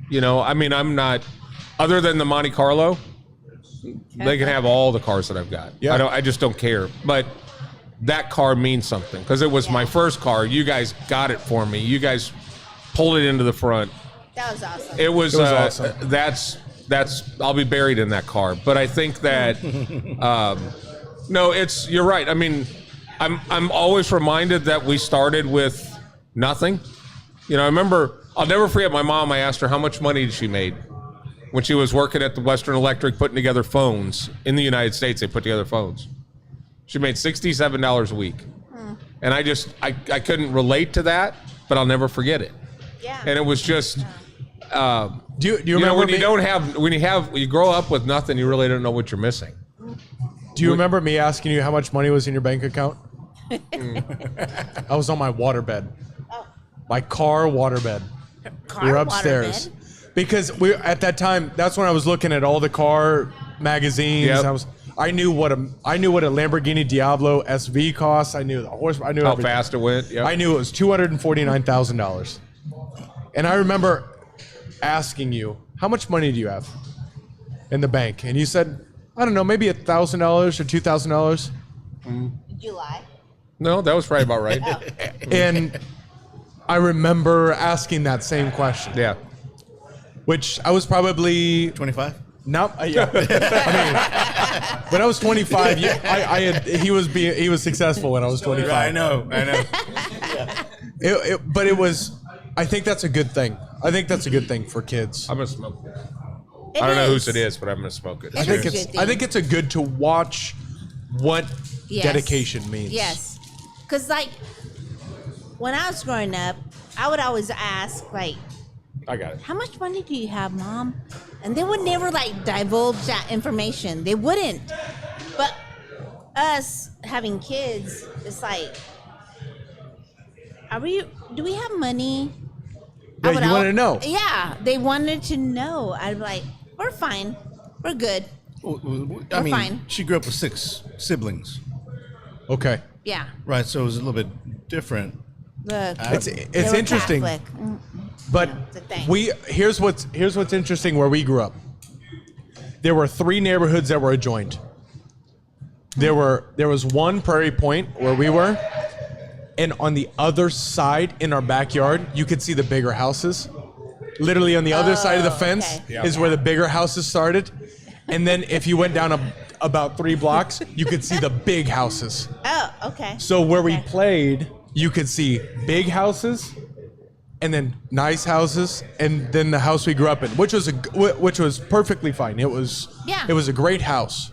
You know, I mean, I'm not, other than the Monte Carlo, they can have all the cars that I've got. Yeah. I just don't care. But that car means something, because it was my first car. You guys got it for me. You guys pulled it into the front. That was awesome. It was awesome. That's I'll be buried in that car. But I think that no, you're right. I mean, I'm always reminded that we started with nothing. You know, I'll never forget my mom. I asked her how much money she made when she was working at the Western Electric putting together phones in the United States. They put together phones. She made $67 a week. And I couldn't relate to that, but I'll never forget it. Yeah. And it was just, do you you know, remember when you grow up with nothing, you really don't know what you're missing. Do you remember me asking you how much money was in your bank account? I was on my waterbed. Oh. My car waterbed. Car We were upstairs. waterbed? Because at that time, that's when I was looking at all the car magazines. Yep. I knew what a Lamborghini Diablo SV cost. I knew the horse. I knew How everything. fast it went. Yep. I knew it was $249,000. And I remember asking you, how much money do you have in the bank? And you said, I don't know, maybe $1,000 or $2,000. Did you lie? No, that was probably about right. And I remember asking that same question, Yeah. which I was probably 25? no, yeah. I mean, when I was 25, he was successful when I was 25. I know. But it was. I think that's a good thing. I think that's a good thing for kids. I'm gonna smoke it. It I don't know is. whose it is, but I'm gonna smoke it. It I think is a it's. good thing. I think it's a good to watch what Yes. dedication means. Yes. Because, like, when I was growing up, I would always ask, like, I got it. how much money do you have, Mom? And they would never, like, divulge that information. They wouldn't. But us having kids, it's like, do we have money? Yeah, I would you wanted to know. Yeah, they wanted to know. I'd be like, we're fine. We're good. I mean, fine. she grew up with 6 siblings, Okay. Yeah. right? So it was a little bit different. Look, It's they were interesting. Catholic. But it's a thing. here's what's interesting where we grew up. There were 3 neighborhoods that were adjoined. There was one Prairie Point where we were, and on the other side in our backyard, you could see the bigger houses. Literally on the other side of the fence okay. is where the bigger houses started. And then if you went down about 3 blocks, you could see the big houses. Oh, okay. So where we Okay. played, you could see big houses, and then nice houses, and then the house we grew up in, which was perfectly fine. It was a great house,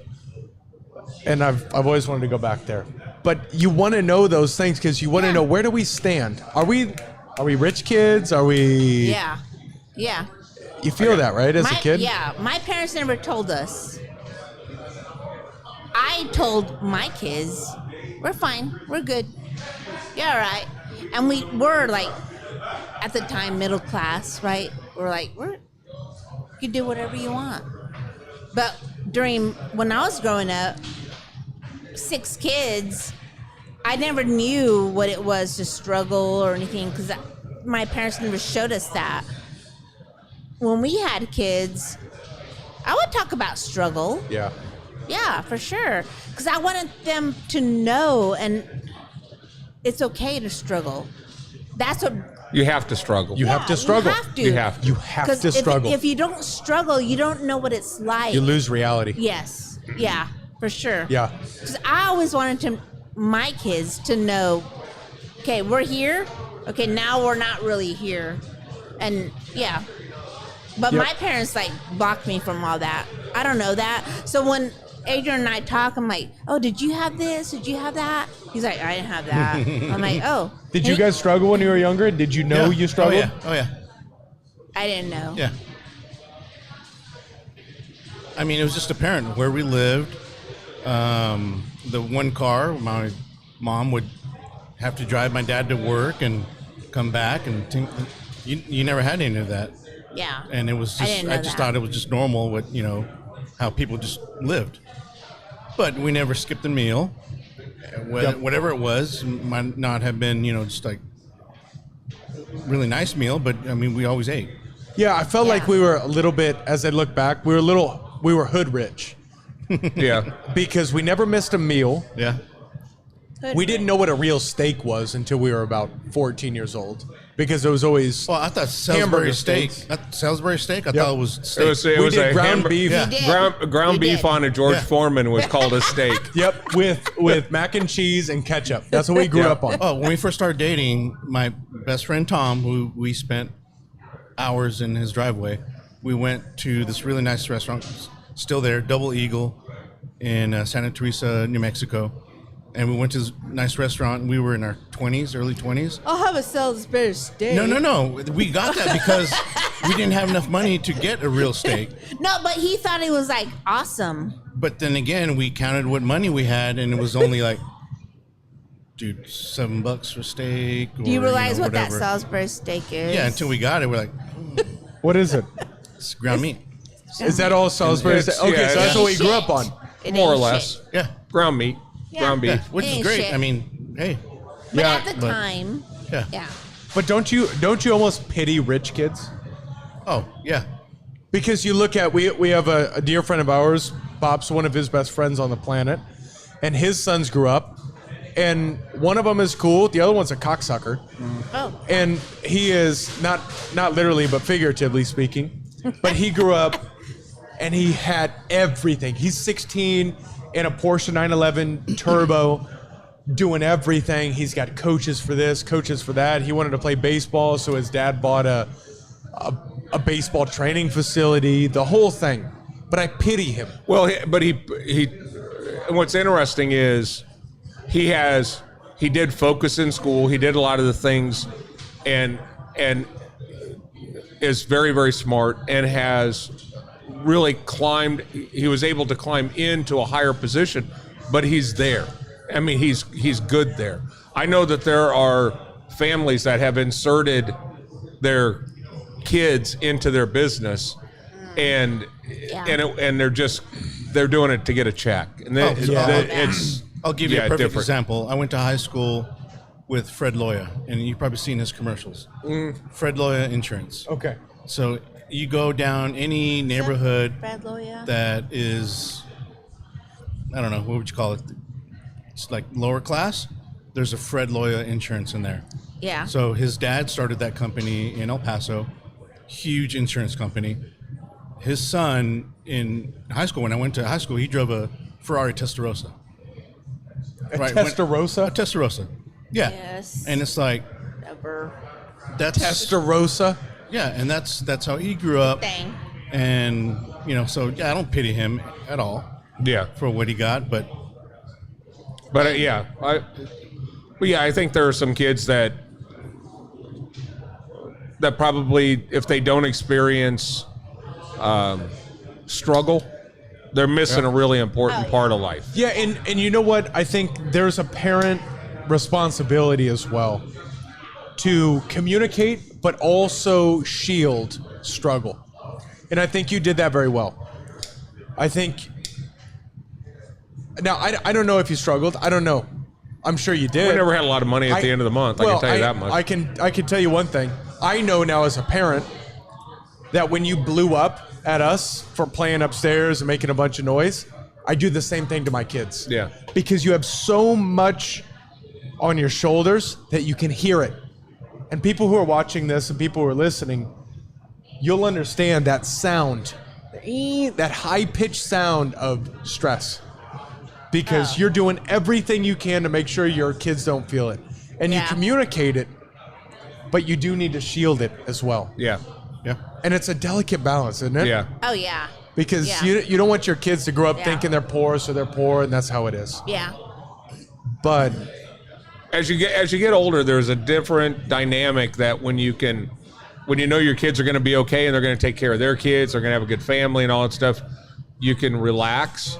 and I've always wanted to go back there. But you want to know those things because you want to know, where do we stand? Are we rich kids? Are we? Yeah. Yeah. You feel that, right, as a kid? Yeah. My parents never told us. I told my kids, we're fine. We're good. You're all right. And we were like, at the time, middle class, right? You can do whatever you want. But when I was growing up, 6 kids, I never knew what it was to struggle or anything because my parents never showed us that. When we had kids, I would talk about struggle. Yeah. Yeah, for sure. Because I wanted them to know, and it's okay to struggle. That's what. You have to struggle. You have to struggle. You have to. You have 'Cause to struggle. If you don't struggle, you don't know what it's like. You lose reality. Yes. Yeah, for sure. Yeah. Because I always wanted my kids to know, okay, we're here. Okay, now we're not really here. And yeah. But Yep. my parents blocked me from all that. I don't know that. So when Adrian and I talk, I'm like, oh, did you have this? Did you have that? He's like, I didn't have that. I'm like, oh. Did you guys struggle when you were younger? Did you know you struggled? Oh yeah. I didn't know. Yeah. I mean, it was just apparent where we lived. The one car, my mom would have to drive my dad to work and come back, and you never had any of that. Yeah. And it was I just, didn't I know just that. thought it was just normal what, how people just lived. But we never skipped a meal. Whatever it was, might not have been, just like really nice meal, but I mean, we always ate. Yeah, I felt like Yeah. we were a little bit, as I look back, we were hood rich Yeah. because we never missed a meal. Yeah. We didn't know what a real steak was until we were about 14 years old because it was always Well, I thought Hamburger Salisbury steak. steaks. Salisbury steak. I Yep. thought it was steak. It We was did a ground beef. Yeah. We did. ground We beef did. on a George Yeah. Foreman was called a steak. Yep, with mac and cheese and ketchup. That's what we grew Yeah. up on. Oh, when we first started dating, my best friend Tom, who we spent hours in his driveway, we went to this really nice restaurant, still there, Double Eagle, in Santa Teresa, New Mexico. And we went to this nice restaurant. We were in our 20s, early 20s. I'll have a Salisbury steak. No. We got that because we didn't have enough money to get a real steak. No, but he thought it was awesome. But then again, we counted what money we had, and it was only dude, $7 for steak. Do you realize what that whatever. Salisbury steak is? Yeah, until we got it, we're like, What is it? it's ground meat. Is that all Salisbury? It's- Okay, yeah, so that's yeah. what we grew up on. It More or ain't less. shit. Yeah. Ground meat. Yeah. Ground beef. Yeah, which It is ain't great. shit. I mean, hey, But Yeah, at the but- time, yeah. yeah. But don't you almost pity rich kids? Oh, yeah. Because you look at we have a dear friend of ours, Bob's one of his best friends on the planet, and his sons grew up, and one of them is cool, the other one's a cocksucker, Oh, and he is not literally but figuratively speaking, but he grew up and he had everything. He's 16 in a Porsche 911 Turbo, doing everything. He's got coaches for this, coaches for that. He wanted to play baseball, so his dad bought a baseball training facility, the whole thing. But I pity him. Well, but he. What's interesting is he did focus in school. He did a lot of the things, and is very, very smart and has really climbed. He was able to climb into a higher position, but he's there. I mean, he's good there. I know that there are families that have inserted their kids into their business, and they're doing it to get a check, and it's. I'll give you a perfect different. example. I went to high school with Fred Loya, and you've probably seen his commercials. Fred Loya Insurance. Okay. So you go down any neighborhood Fred Loya. that is, I don't know, what would you call it? It's like lower class. There's a Fred Loya Insurance in there. Yeah. So his dad started that company in El Paso, huge insurance company. His son in high school, when I went to high school, he drove a Ferrari Testarossa. A Right, Testarossa? A Testarossa. Yeah. Yes. And it's like, Never. that's, Testarossa? yeah, and that's how he grew up. Dang. And, so yeah, I don't pity him at all Yeah, for what he got, but but I think there are some kids that probably, if they don't experience struggle, they're missing a really important part of life. Yeah, and you know what? I think there's a parent responsibility as well. to communicate, but also shield struggle. And I think you did that very well. I think. Now, I don't know if you struggled. I don't know. I'm sure you did. We never had a lot of money at the end of the month. I can tell you that much. I can tell you one thing. I know now as a parent that when you blew up at us for playing upstairs and making a bunch of noise, I do the same thing to my kids. Yeah. Because you have so much on your shoulders that you can hear it. And people who are watching this and people who are listening, you'll understand that sound, that high-pitched sound of stress. Because you're doing everything you can to make sure your kids don't feel it. And you communicate it, but you do need to shield it as well. Yeah. Yeah. And it's a delicate balance, isn't it? Yeah. Oh, yeah. Because you don't want your kids to grow up thinking they're poor, so they're poor, and that's how it is. Yeah. But As you get older, there's a different dynamic that when you know your kids are going to be okay and they're going to take care of their kids, they're going to have a good family and all that stuff, you can relax.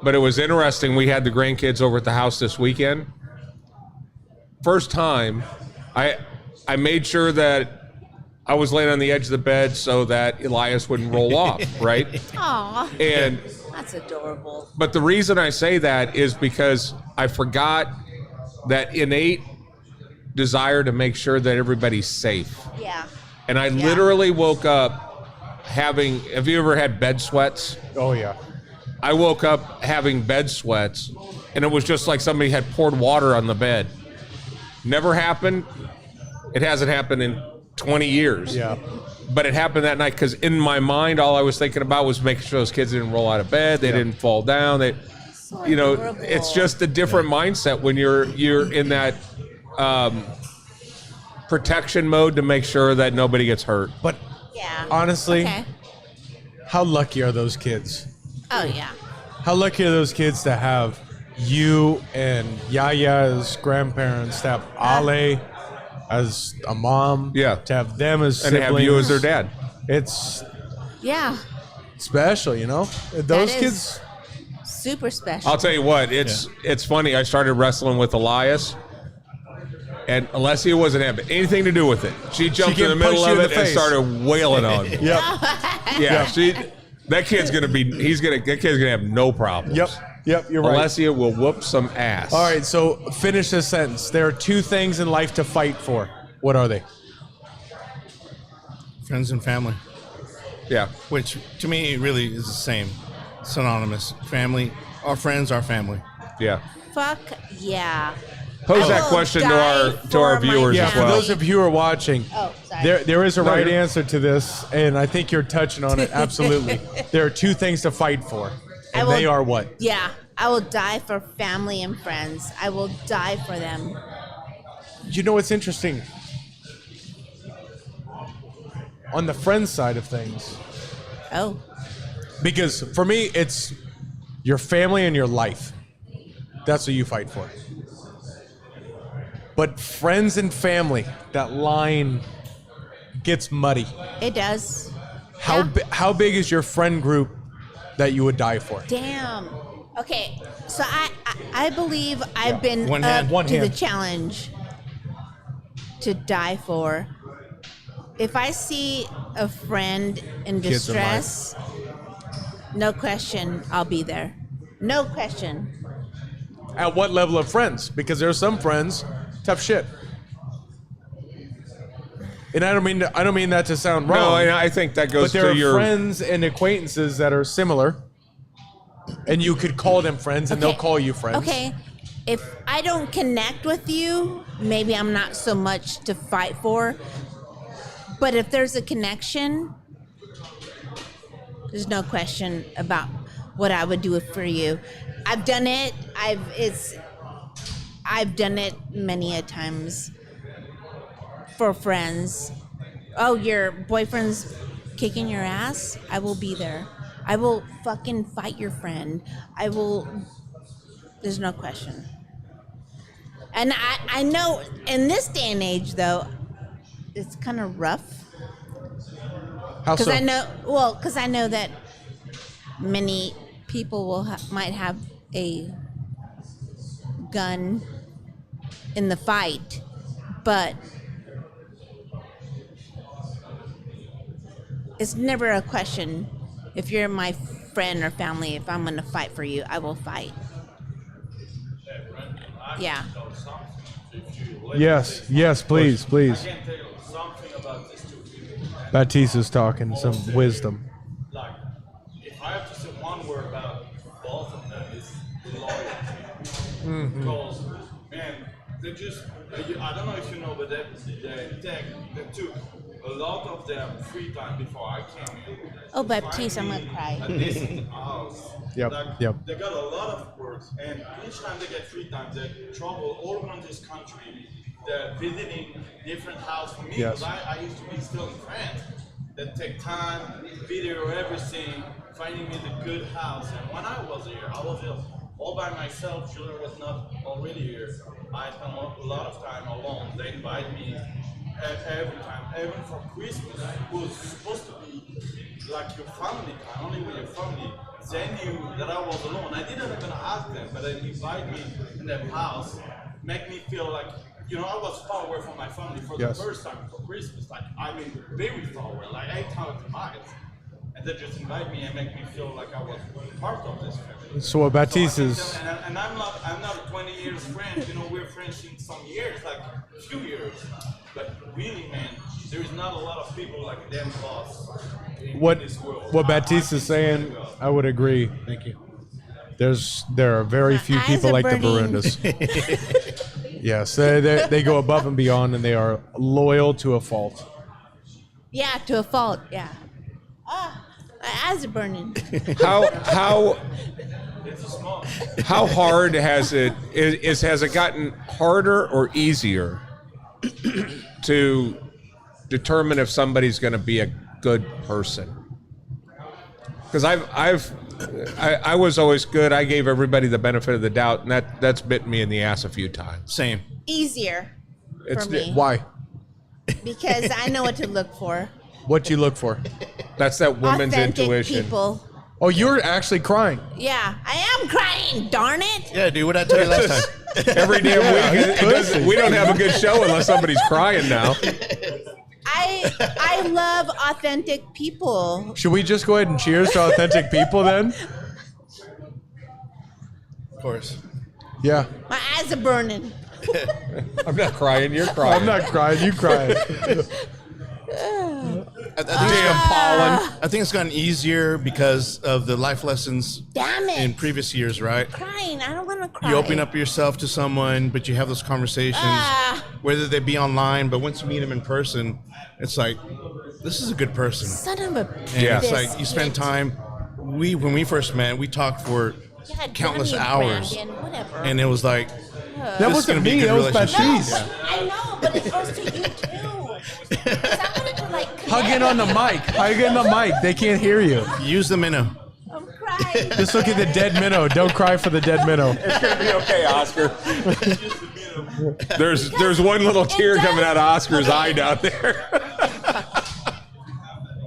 But it was interesting. We had the grandkids over at the house this weekend. First time, I made sure that I was laying on the edge of the bed so that Elias wouldn't roll off, right? Aw. And That's adorable. but the reason I say that is because I forgot that innate desire to make sure that everybody's safe. Yeah. And I literally woke up having, have you ever had bed sweats? oh yeah. I woke up having bed sweats, and it was just like somebody had poured water on the bed. Never happened. It hasn't happened in 20 years. Yeah. But it happened that night because in my mind, all I was thinking about was making sure those kids didn't roll out of bed. They didn't fall down. They, So you know, adorable. it's just a different mindset when you're in that protection mode to make sure that nobody gets hurt. But Yeah. honestly, Okay. how lucky are those kids? Oh, yeah. How lucky are those kids to have you and Yaya as grandparents, to have Ale as a mom, Yeah. to have them as And siblings. they have you as their dad. It's Yeah. special, you know? Those is- kids, Super special. I'll tell you what, it's funny. I started wrestling with Elias, and Alessia wasn't having anything to do with it. She jumped in the can middle punch you of in it the and face. started wailing on me. yep, Yeah, that kid's gonna have no problems. yep, you're right. Alessia will whoop some ass. All right, so finish this sentence. There are two things in life to fight for. What are they? Friends and family, Yeah. which to me really is the same, synonymous. Family, our friends, our family. Yeah. Fuck yeah. Pose I that will question to die our for my viewers Yeah, as for well. those of you who are watching, Oh, sorry. there is a No, right you're- answer to this, and I think you're touching on it absolutely. There are two things to fight for, I and will- they are what? Yeah. I will die for family and friends. I will die for them. You know what's interesting? On the friends side of things, Oh. because for me, it's your family and your life. That's what you fight for. But friends and family, that line gets muddy. It does. How Yeah. how big is your friend group that you would die for? Damn. Okay. So I believe I've been One up hand. One to the hand. challenge to die for. If I see a friend in Kids in life. distress, no question, I'll be there. No question. At what level of friends? Because there are some friends, tough shit. And I don't mean that to sound wrong. No, and I think that goes but there to are your friends and acquaintances that are similar, and you could call them friends, and they'll call you friends. Okay. If I don't connect with you, maybe I'm not so much to fight for. But if there's a connection, there's no question about what I would do it for you. I've done it. I've done it many a times for friends. Oh, your boyfriend's kicking your ass? I will be there. I will fucking fight your friend. I will. There's no question. And I know in this day and age, though, it's kind of rough. How Because so? I know that many people might have a gun in the fight, but it's never a question. If you're my friend or family, if I'm gonna fight for you, I will fight. Yeah. Yes, yes, please, please. I can tell you something about these two people. Batista's talking some wisdom. Like, if I have to say one word about both of them, it's loyalty. Because, man, they just, I don't know if you know, but they took a lot of their free time before I came here. Oh, Baptiste, I'm gonna cry. A decent house. Yep, Like, yep. They got a lot of work, and each time they get free time, they travel all around this country. They're visiting different houses. For me, Yes. because I used to be still in France. They take time, video everything, finding me the good house. And when I was here, I was here all by myself. Julia was not already here. I spent a lot of time alone. They invite me every time, even for Christmas. It was supposed to be like your family time, only with your family. They knew that I was alone. I didn't even ask them, but they invite me in their house, make me feel like, you know, I was far away from my family for Yes. the first time for Christmas. Like, I mean, very far away, like 8,000 miles. And they just invite me and make me feel like I was part of this family. So what Baptiste So I can is, tell- and I'm not 20 years friends. You know, we're friends in some years, like a few years. But really, man, there is not a lot of people like them boss in what this world. what Baptiste is saying, I would agree. Thank you. There are very few eyes people are like the burning. Borundas. Yes, they go above and beyond, and they are loyal to a fault. Yeah, to a fault. Yeah. Ah, my eyes are burning. How It's a small. how hard has has it gotten harder or easier to determine if somebody's going to be a good person? Because I was always good. I gave everybody the benefit of the doubt, and that's bitten me in the ass a few times. Same. Easier It's for me Why? because I know what to look for. What you look for? That's that woman's Authentic intuition. people. Oh, you're actually crying. Yeah, I am crying. Darn it! Yeah, dude. What did I tell you last time? Every damn week. We don't have a good show unless somebody's crying now. I love authentic people. Should we just go ahead and cheers to authentic people then? Of course. Yeah. My eyes are burning. I'm not crying. You're crying. I'm not crying. You crying. Damn pollen. I think it's gotten easier because of the life lessons Damn it! in previous years, right? Crying. I don't want to cry. You open up yourself to someone, but you have those conversations, Ah. whether they be online, but once you meet them in person, it's like, this is a good person. Son of a. And Yeah. it's like you spend time. When we first met, we talked for God, countless damn you, hours, Brandon, whatever. and it was like, That This is wasn't gonna be a me. good That was relationship. Baptiste. No, I know, but it goes to you too. 'Cause I wanted to like. Hugging on the mic. Hugging on the mic. They can't hear you. use the Minnow. I'm crying. Just look at the dead minnow. Don't cry for the dead minnow. It's gonna be okay, Oscar. There's one little tear coming out of Oscar's eye down there.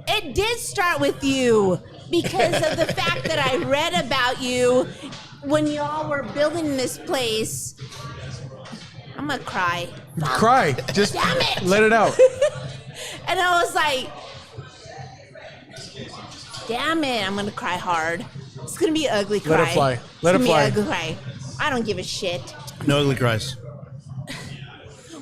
It did start with you because of the fact that I read about you when y'all were building this place. I'm gonna cry. Cry. Just Damn it. let it out. And I was like, damn it, I'm gonna cry hard. It's gonna be an ugly cry. Let it fly. Let it it's fly. gonna be an ugly cry. I don't give a shit. No ugly cries.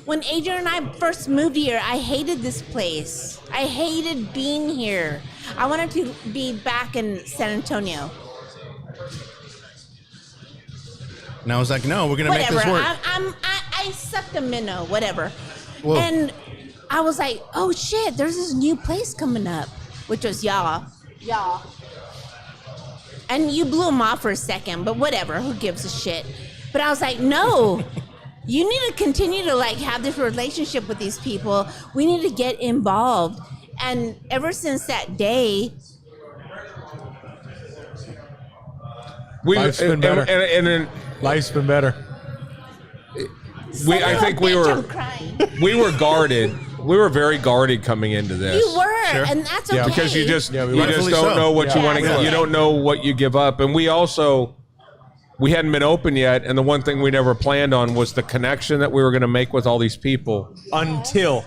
When Adrian and I first moved here, I hated this place. I hated being here. I wanted to be back in San Antonio. And I was like, no, we're gonna Whatever. make this work. I sucked a minnow, whatever. Whoa. And I was like, oh shit, there's this new place coming up, which was y'all. And you blew them off for a second, but whatever, who gives a shit? But I was like, no, you need to continue to like have this relationship with these people. We need to get involved. And ever since that day, Life's been better. And then Life's been better. I think we I'm were crying. we were guarded. We were very guarded coming into this. You were, Sure. and that's okay. Yeah. Because you just Yeah, we you were. just Rightfully don't so. know what you Yeah. want to. Yeah. You don't know what you give up, and we hadn't been open yet. And the one thing we never planned on was the connection that we were going to make with all these people. Until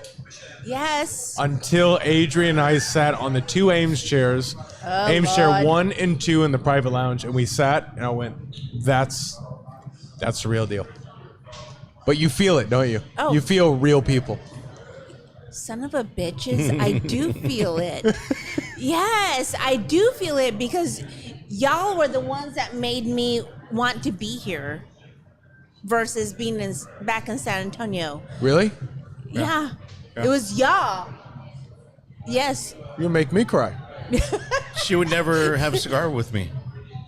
Yes. Until Adrian and I sat on the two Ames chairs, Ames chair Lord. 1 and 2 in the private lounge, and we sat, and I went, that's the real deal. But you feel it, don't you? Oh. You feel real people. Son of a bitches, I do feel it. Yes, I do feel it because y'all were the ones that made me want to be here versus being back in San Antonio. Really? Yeah. It was y'all. Yes. You make me cry. She would never have a cigar with me.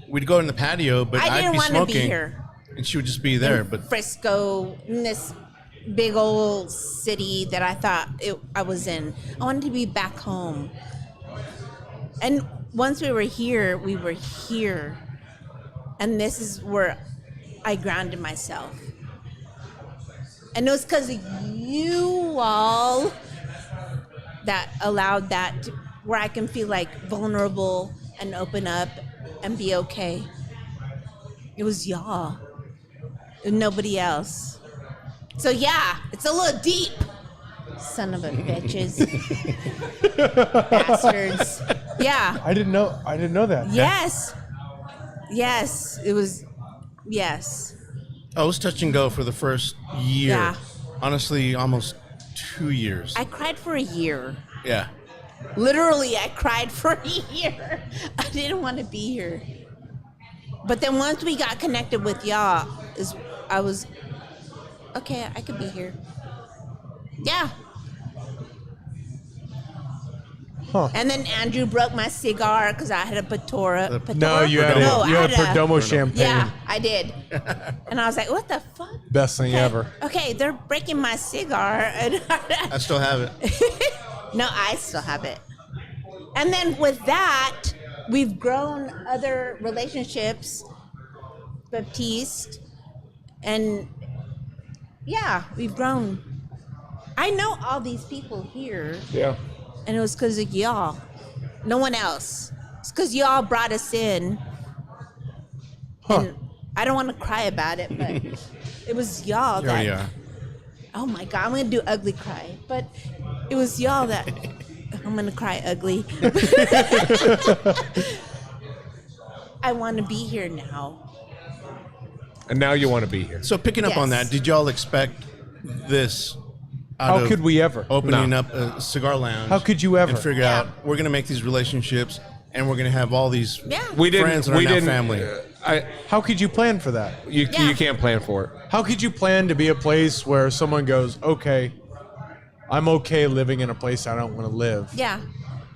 We'd go in the patio, but I I'd didn't be want to smoking, be here. and she would just be there. But Frisco, in this big old city that I thought I was in. I wanted to be back home. And once we were here, And this is where I grounded myself. And it was because of you all that allowed that where I can feel like vulnerable and open up and be okay. It was y'all. And nobody else. So yeah, it's a little deep. Son of a bitches. Bastards. Yeah. I didn't know that. Yes. Yes. It was yes. I was touch and go for the first year. Yeah. Honestly, almost 2 years. I cried for a year. Yeah. Literally, I cried for a year. I didn't want to be here. But then once we got connected with y'all, I was, okay, I could be here. Yeah. Huh. And then Andrew broke my cigar because I had a Patora. No, you had I you had had a- Perdomo champagne. Yeah, I did. And I was like, what the fuck? Best thing ever. Okay, they're breaking my cigar. And I still have it. no, I still have it. And then with that, we've grown other relationships, Baptiste, and yeah, we've grown. I know all these people here, Yeah. and it was because of y'all. No one else. It's because y'all brought us in. Huh. And I don't want to cry about it, but it was y'all Here that. we are. Oh my God, I'm gonna do ugly cry, but it was y'all that. I'm gonna cry ugly. I want to be here now. And now you want to be here. So picking up on Yes. that, did y'all expect this? Out How of could we ever? opening No. up a cigar lounge? How could you ever? And figure Yeah. out we're going to make these relationships and we're going to have all these Yeah. We didn't. friends and we our now didn't. family. How could you plan for that? You Yeah. can't plan for it. How could you plan to be a place where someone goes, okay, I'm okay living in a place I don't want to live? Yeah,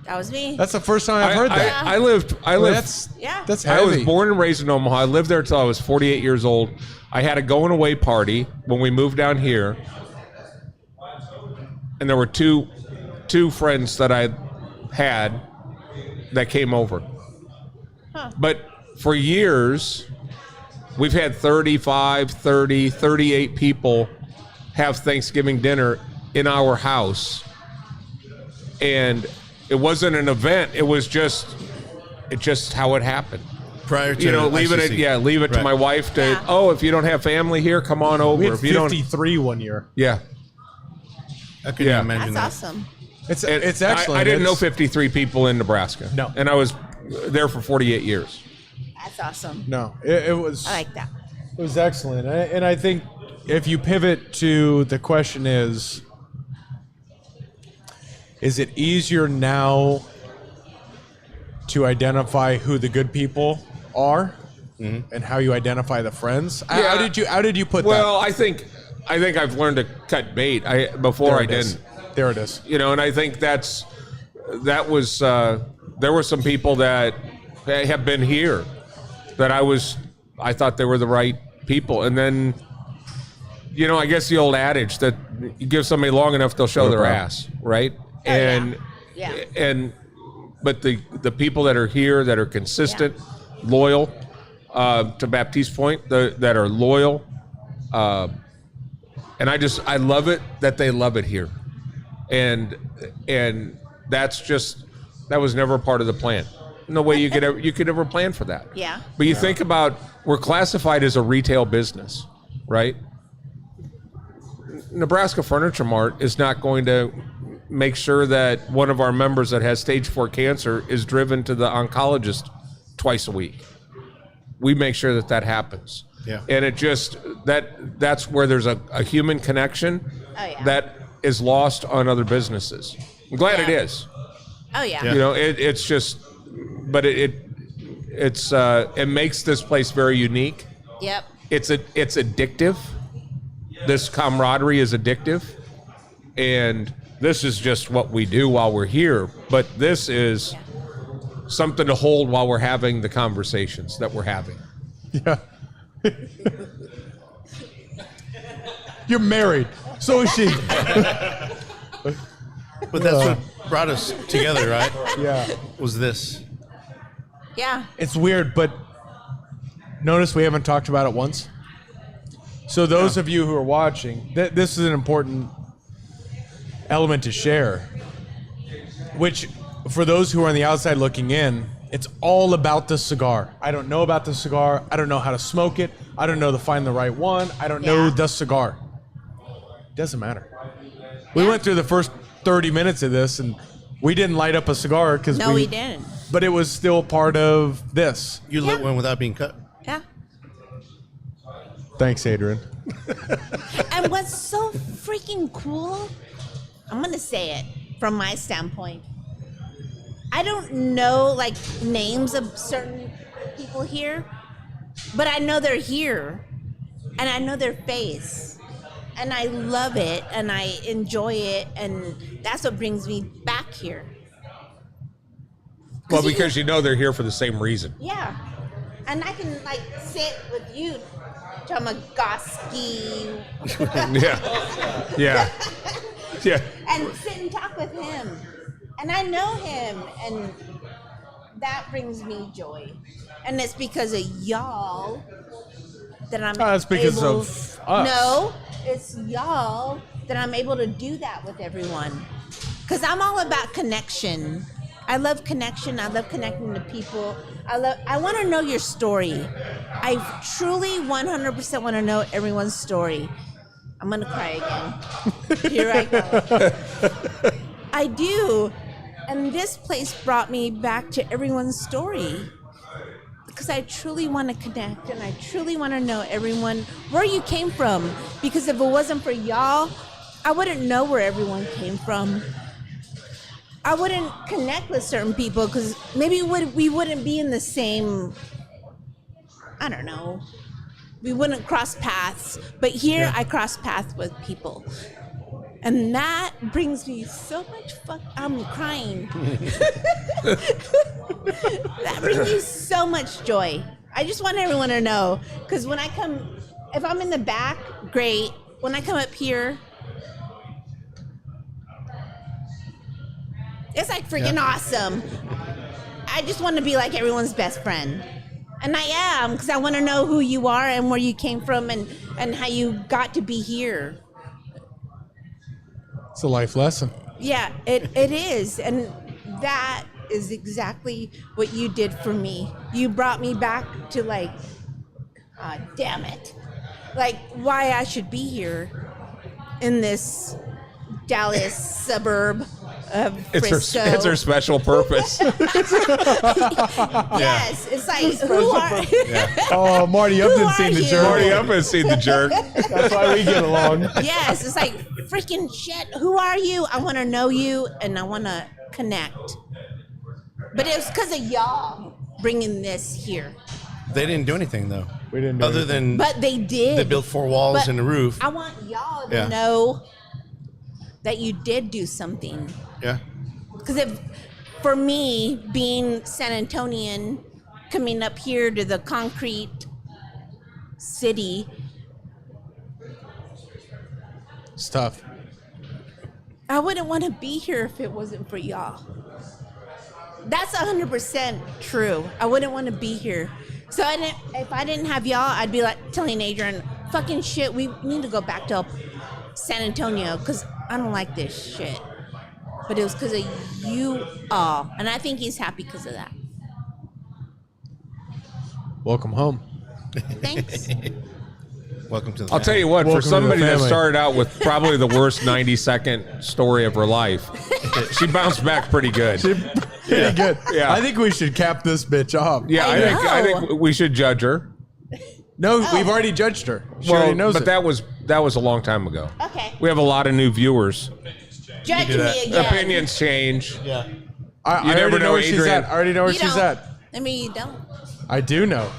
that was me. That's the first time I've heard that. I lived. That's Yeah. That's I heavy. was born and raised in Omaha. I lived there until I was 48 years old. I had a going away party when we moved down here, and there were two friends that I had that came over. Huh. But for years, we've had 35, 30, 38 people have Thanksgiving dinner in our house. And it wasn't an event. It was just how it happened. Prior to Leave it to Right. my wife to, Yeah. oh, if you don't have family here, come on over. we had If you don't, 53 one year. yeah. I couldn't Yeah. imagine That's that. awesome. It's And excellent. I didn't know It's- 53 people in Nebraska. No. And I was there for 48 years. That's awesome. No, it was. I like that. It was excellent. And I think if you pivot to the question is it easier now to identify who the good people are and how you identify the friends? Yeah. How did you put Well, I think I've learned to cut bait. Before that? I didn't. There it is. And I think that was there were some people that have been here that I thought they were the right people, and then I guess the old adage that you give somebody long enough they'll show their ass, right? And Yeah. but the people that are here that are consistent, loyal, to Baptiste's point, that are loyal, and I love it that they love it here. And that was never part of the plan. No way you could ever plan for that. Yeah. But you think about, we're classified as a retail business, right? Nebraska Furniture Mart is not going to make sure that one of our members that has stage 4 cancer is driven to the oncologist twice a week. We make sure that that happens. Yeah. And it just, that's where there's a human connection that is lost on other businesses. I'm glad it is. Oh yeah. You know, it's just, but it makes this place very unique. Yep. It's addictive. This camaraderie is addictive, and this is just what we do while we're here. But this is something to hold while we're having the conversations that we're having. Yeah. You're married. So is she. But that's what brought us together, right? Yeah. Was this. Yeah. It's weird, but notice we haven't talked about it once. So those of you who are watching, this is an important element to share, which for those who are on the outside looking in, it's all about the cigar. I don't know about the cigar. I don't know how to smoke it. I don't know to find the right one. I don't know the cigar. Doesn't matter. We went through the first 30 minutes of this and we didn't light up a cigar because we didn't. But it was still part of this. You lit one without being cut. Yeah. Thanks, Adrian. And what's so freaking cool, I'm going to say it from my standpoint. I don't know like names of certain people here, but I know they're here and I know their face and I love it and I enjoy it, and that's what brings me back here. Well, because you know they're here for the same reason. Yeah. And I can like sit with you, Tomagoski. Yeah. And sit and talk with him. And I know him, and that brings me joy. And it's because of y'all that I'm It's because able, of us. No, it's y'all that I'm able to do that with everyone. Because I'm all about connection. I love connection. I love connecting to people. I want to know your story. I truly 100% want to know everyone's story. I'm going to cry again. Here I go. I do. And this place brought me back to everyone's story. Because I truly want to connect and I truly want to know everyone, where you came from. Because if it wasn't for y'all, I wouldn't know where everyone came from. I wouldn't connect with certain people because maybe we wouldn't be in the same, I don't know. We wouldn't cross paths. But here I cross paths with people. And that brings me so much I'm crying. That brings me so much joy. I just want everyone to know. Because when I come, if I'm in the back, great. When I come up here, it's like freaking awesome. I just want to be like everyone's best friend. And I am, because I want to know who you are and where you came from and how you got to be here. It's a life lesson. Yeah, it is. And that is exactly what you did for me. You brought me back to like, damn it. Like why I should be here in this Dallas suburb of Frisco. It's her special purpose. Yes, it's like, who are... Oh, Marty Upton's are seen the you? jerk. Marty up has seen the jerk. That's why we get along. Yes, it's like, freaking shit, who are you? I want to know you, and I want to connect. But it was because of y'all bringing this here. They didn't do anything, though. We didn't do Other than But they did. they built 4 walls But and a roof. I want y'all to know that you did do something. Yeah. Because for me, being San Antonian, coming up here to the concrete city, It's tough. I wouldn't want to be here if it wasn't for y'all. That's 100% true. I wouldn't want to be here. So if I didn't have y'all, I'd be like telling Adrian, fucking shit, we need to go back to San Antonio because I don't like this shit. But it was because of you all. And I think he's happy because of that. Welcome home. Thanks. Welcome to the I'll tell you what, Welcome for to the somebody that family. started out with probably the worst 90-second story of her life, she bounced back pretty good. Pretty good. Yeah. I think we should cap this bitch off. Yeah, I I know. think we should judge her. No, we've already judged her. She already knows but it. that was a long time ago. Okay. We have a lot of new viewers. Judge do that. me again. Opinions change. Yeah. I you never already know, know where she's Adrian. at. I already know where You she's don't. at. I mean, you don't. I do know.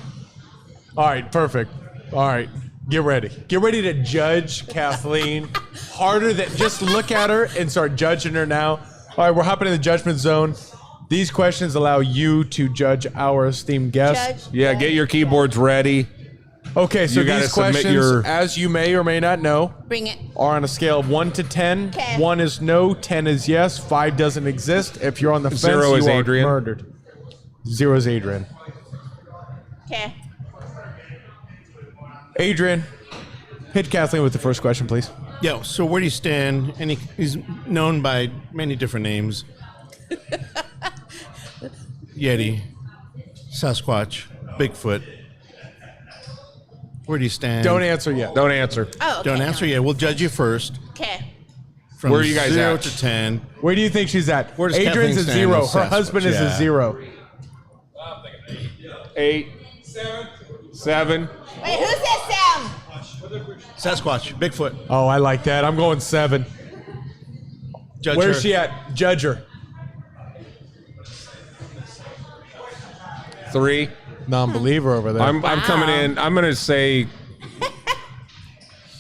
All right, perfect. All right, get ready. Get ready to judge Kathleen harder than just look at her and start judging her now. All right, we're hopping in the judgment zone. These questions allow you to judge our esteemed guest. Judge. Yeah, judge, get your keyboards ready. Okay, so You gotta these submit questions, your- as you may or may not know, judge. Bring it. are on a scale of 1 to 10. Okay. 1 is no, 10 is yes, 5 doesn't exist. If you're on the fence, 0 is you are Adrian. murdered. 0 is Adrian. Okay. Adrian, hit Kathleen with the first question, please. Yeah. So where do you stand? And he's known by many different names. Yeti, Sasquatch, Bigfoot. Where do you stand? Don't answer yet. Don't answer. Oh, okay. Don't answer yet. We'll judge you first. Okay. From Where are you guys 0 at? to 10. Where do you think she's at? Where does Adrian's Kathleen a stand 0. with Her Sasquatch? husband is a Yeah. 0. 8, 7. Wait, who said Sam? Sasquatch, Bigfoot. Oh, I like that. I'm going 7. Judge Where's her. she at? Judge her. 3. Non-believer over there. I'm coming in. I'm going to say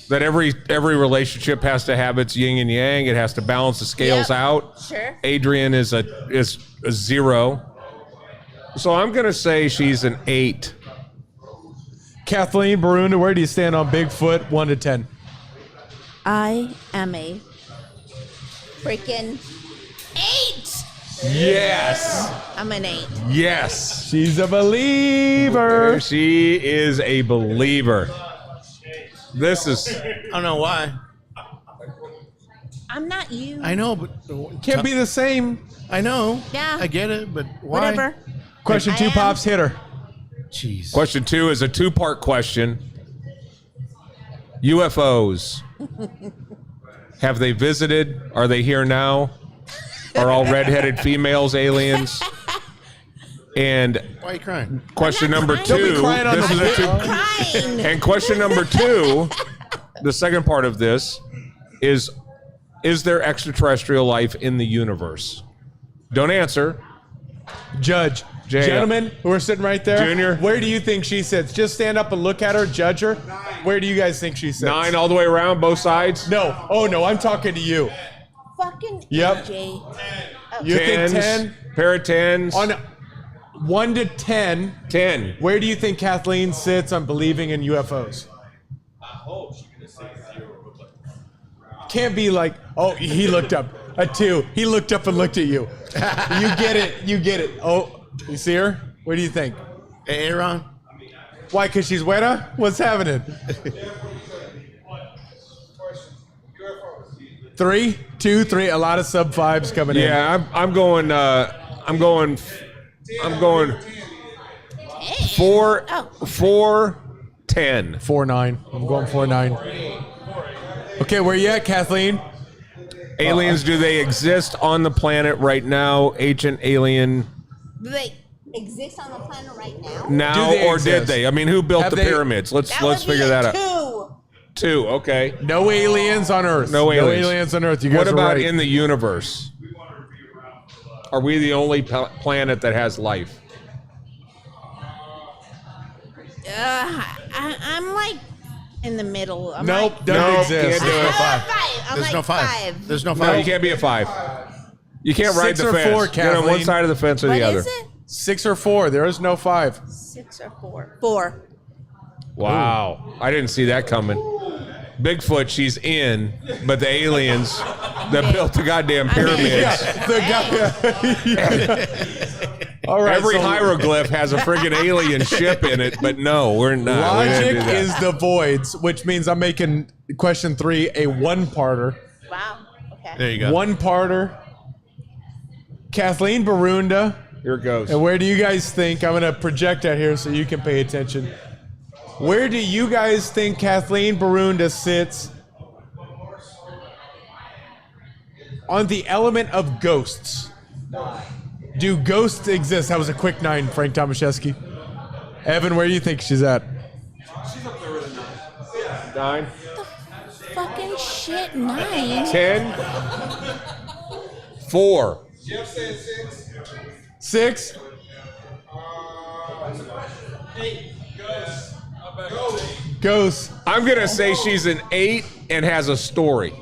that every relationship has to have its yin and yang. It has to balance the scales Yep. out. Sure. Adrian is a 0. So I'm going to say she's an 8. Kathleen, Borunda, where do you stand on Bigfoot? 1 to 10. I am a freaking 8. Yes. I'm an 8. Yes. She's a believer. She is a believer. This is I don't know why. I'm not you. I know, but Can't be the same. I know. Yeah. I get it, but why? Whatever. Question I 2, am. Pops, hit her. Jeez. question 2 is a 2-part question. UFOs. Have they visited? Are they here now? Are all redheaded females aliens? And Why are you crying? question number crying. 2. Don't be crying on This the is a mic. 2. Crying. And question number 2, the second part of this is there extraterrestrial life in the universe? Don't answer. Judge. Jay, Gentlemen who are sitting right there. Junior. Where do you think she sits? Just stand up and look at her, judge her. Where do you guys think she sits? 9 all the way around, both sides? No. Oh, no, I'm talking to you. Fucking Yep. AJ. You think 10s, 10? pair of 10s. On 1 to 10, 10. where do you think Kathleen sits on believing in UFOs? I hope she can say 0, but Can't be like, oh, he looked up. A 2. He looked up and looked at you. You get it. You get it. Oh, you see her? What do you think? Hey, Aaron. Why? Because she's weta? What's happening? 3, 2, 3. A lot of sub 5s coming in. Yeah, I'm going 4 Oh. 4 10. 4-9. I'm going 4-9. Okay, where you at, Kathleen? Aliens, do they exist on the planet right now? Ancient alien Do they exist on the planet right now? now, Do they or did exist? they? I mean, who built Have the they- pyramids? Let's That let's would be figure a that out. 2. 2, okay. No aliens on Earth. No aliens. No aliens on Earth. You guys What are about right. in the universe? Are we the only planet that has life? I'm like in the middle. I'm Nope, like, doesn't No, exist. can't do it. I'm There's like no 5. 5. There's no 5. No, you can't be a 5. You can't ride 6 the or fence. 4, Get on one Kathleen. side of the fence or What the other. is it? 6 or 4. There is no 5. 6 or 4? 4. Wow, I didn't see that coming. Bigfoot, she's in, but the aliens that built the goddamn pyramids. The guy. All right. Every so hieroglyph has a friggin' alien ship in it, but no, we're not. We didn't logic do that. is the voids, which means I'm making question 3 a 1-parter. Wow. Okay. There you go. 1-parter. Kathleen, Borunda. Here it goes. And where do you guys think? I'm going to project out here so you can pay attention. Where do you guys think Kathleen Borunda sits on the element of ghosts? Do ghosts exist? That was a quick 9, Frank Tomaszewski. Evan, where do you think she's at? She's up there with a 9, 9. Fucking shit, 9. 10, 4. Jeff said 6. 6? 8. Ghosts. How about ghosts? Ghosts. I'm gonna say she's an 8 and has a story.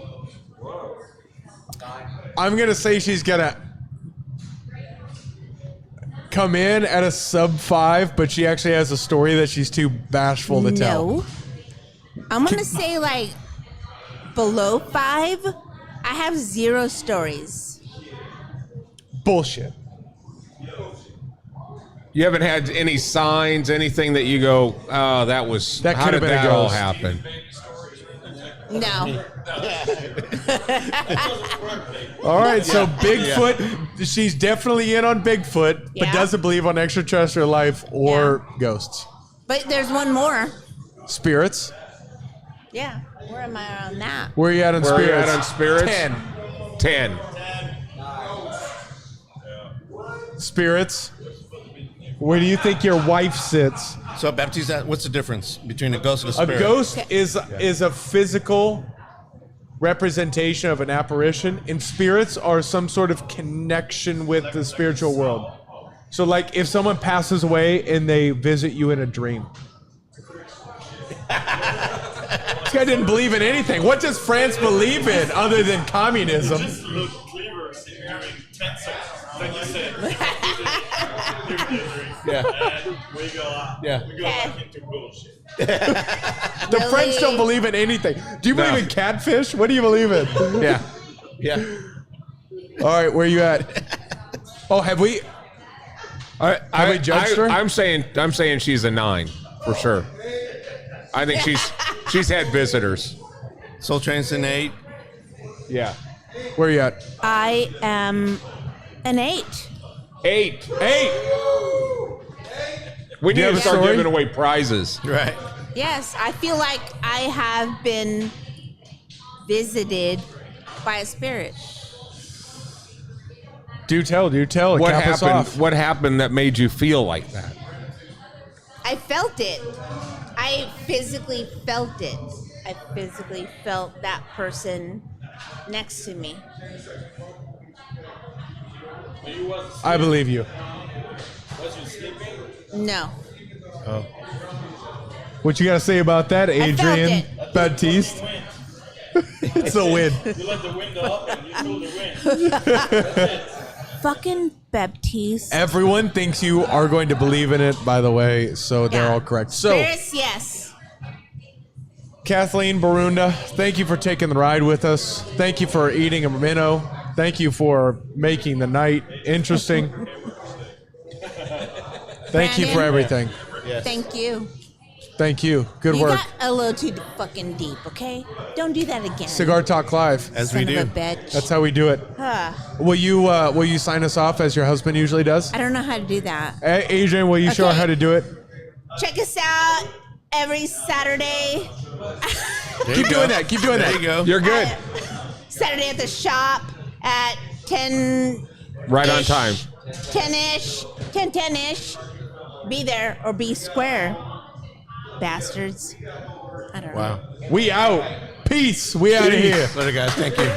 I'm going to say she's going to come in at a sub 5, but she actually has a story that she's too bashful to tell. No. I'm going to say like below 5. I have 0 stories. Bullshit. You haven't had any signs, anything that you go, oh, that was, That how could have did been a that all ghost. happen? No. All right, so Bigfoot, she's definitely in on Bigfoot, but Yeah. doesn't believe on extraterrestrial life or ghosts. But there's one more. Spirits. Yeah. Where am I on that? Where are you at on Where are you spirits? at on spirits? 10. 10. Spirits. Where do you think your wife sits? So Baptiste, what's the difference between a ghost and a A spirit? ghost is a physical representation of an apparition, and spirits are some sort of connection with the spiritual world. So, like, if someone passes away and they visit you in a dream. This guy didn't believe in anything. What does France believe in other than communism? Just look cleaver during 10 seconds. Then you said, Yeah. and we go out. Yeah. We go back into bullshit. The French Really? don't believe in anything. Do you believe No. in catfish? What do you believe in? Yeah. Yeah. All right, where you at? Oh, have we? Have we judged her? I'm saying she's a 9 for sure. I think she's had visitors. Soul Train's an 8. Yeah. Where you at? I am an 8. 8. 8. We need you have to a start story? giving away prizes. Right. Yes, I feel like I have been visited by a spirit. Do tell. What Cap us happened? off. What happened that made you feel like that? I felt it. I physically felt it. I physically felt that person next to me. I believe you. Was you sleeping? No. What you got to say about that, felt Adrian it. Baptiste? It's the wind. You let the window up and you feel the wind. Fucking Baptiste. Everyone thinks you are going to believe in it, by the way, so they're Yeah. all correct. So, Spirits, yes. Kathleen Borunda, thank you for taking the ride with us. Thank you for eating a minnow. Thank you for making the night interesting. Thank you for Brandon. everything. Thank you. Thank you. Good You work. got a little too fucking deep, okay? Don't do that again. Cigar Talk Live. As Son we of do. a bitch. That's how we do it. Huh. Will you sign us off as your husband usually does? I don't know how to do that. Hey, Adrian, will you show her Okay. how to do it? Check us out every Saturday. There Keep you go. doing that. Keep doing There that. you go. You're good. Saturday at the shop at 10. Right on time. 10-ish. 10-10-ish. Be there or be square. Bastards. I don't know. Wow. We out. Peace. We out of here. Later, guys. Thank you.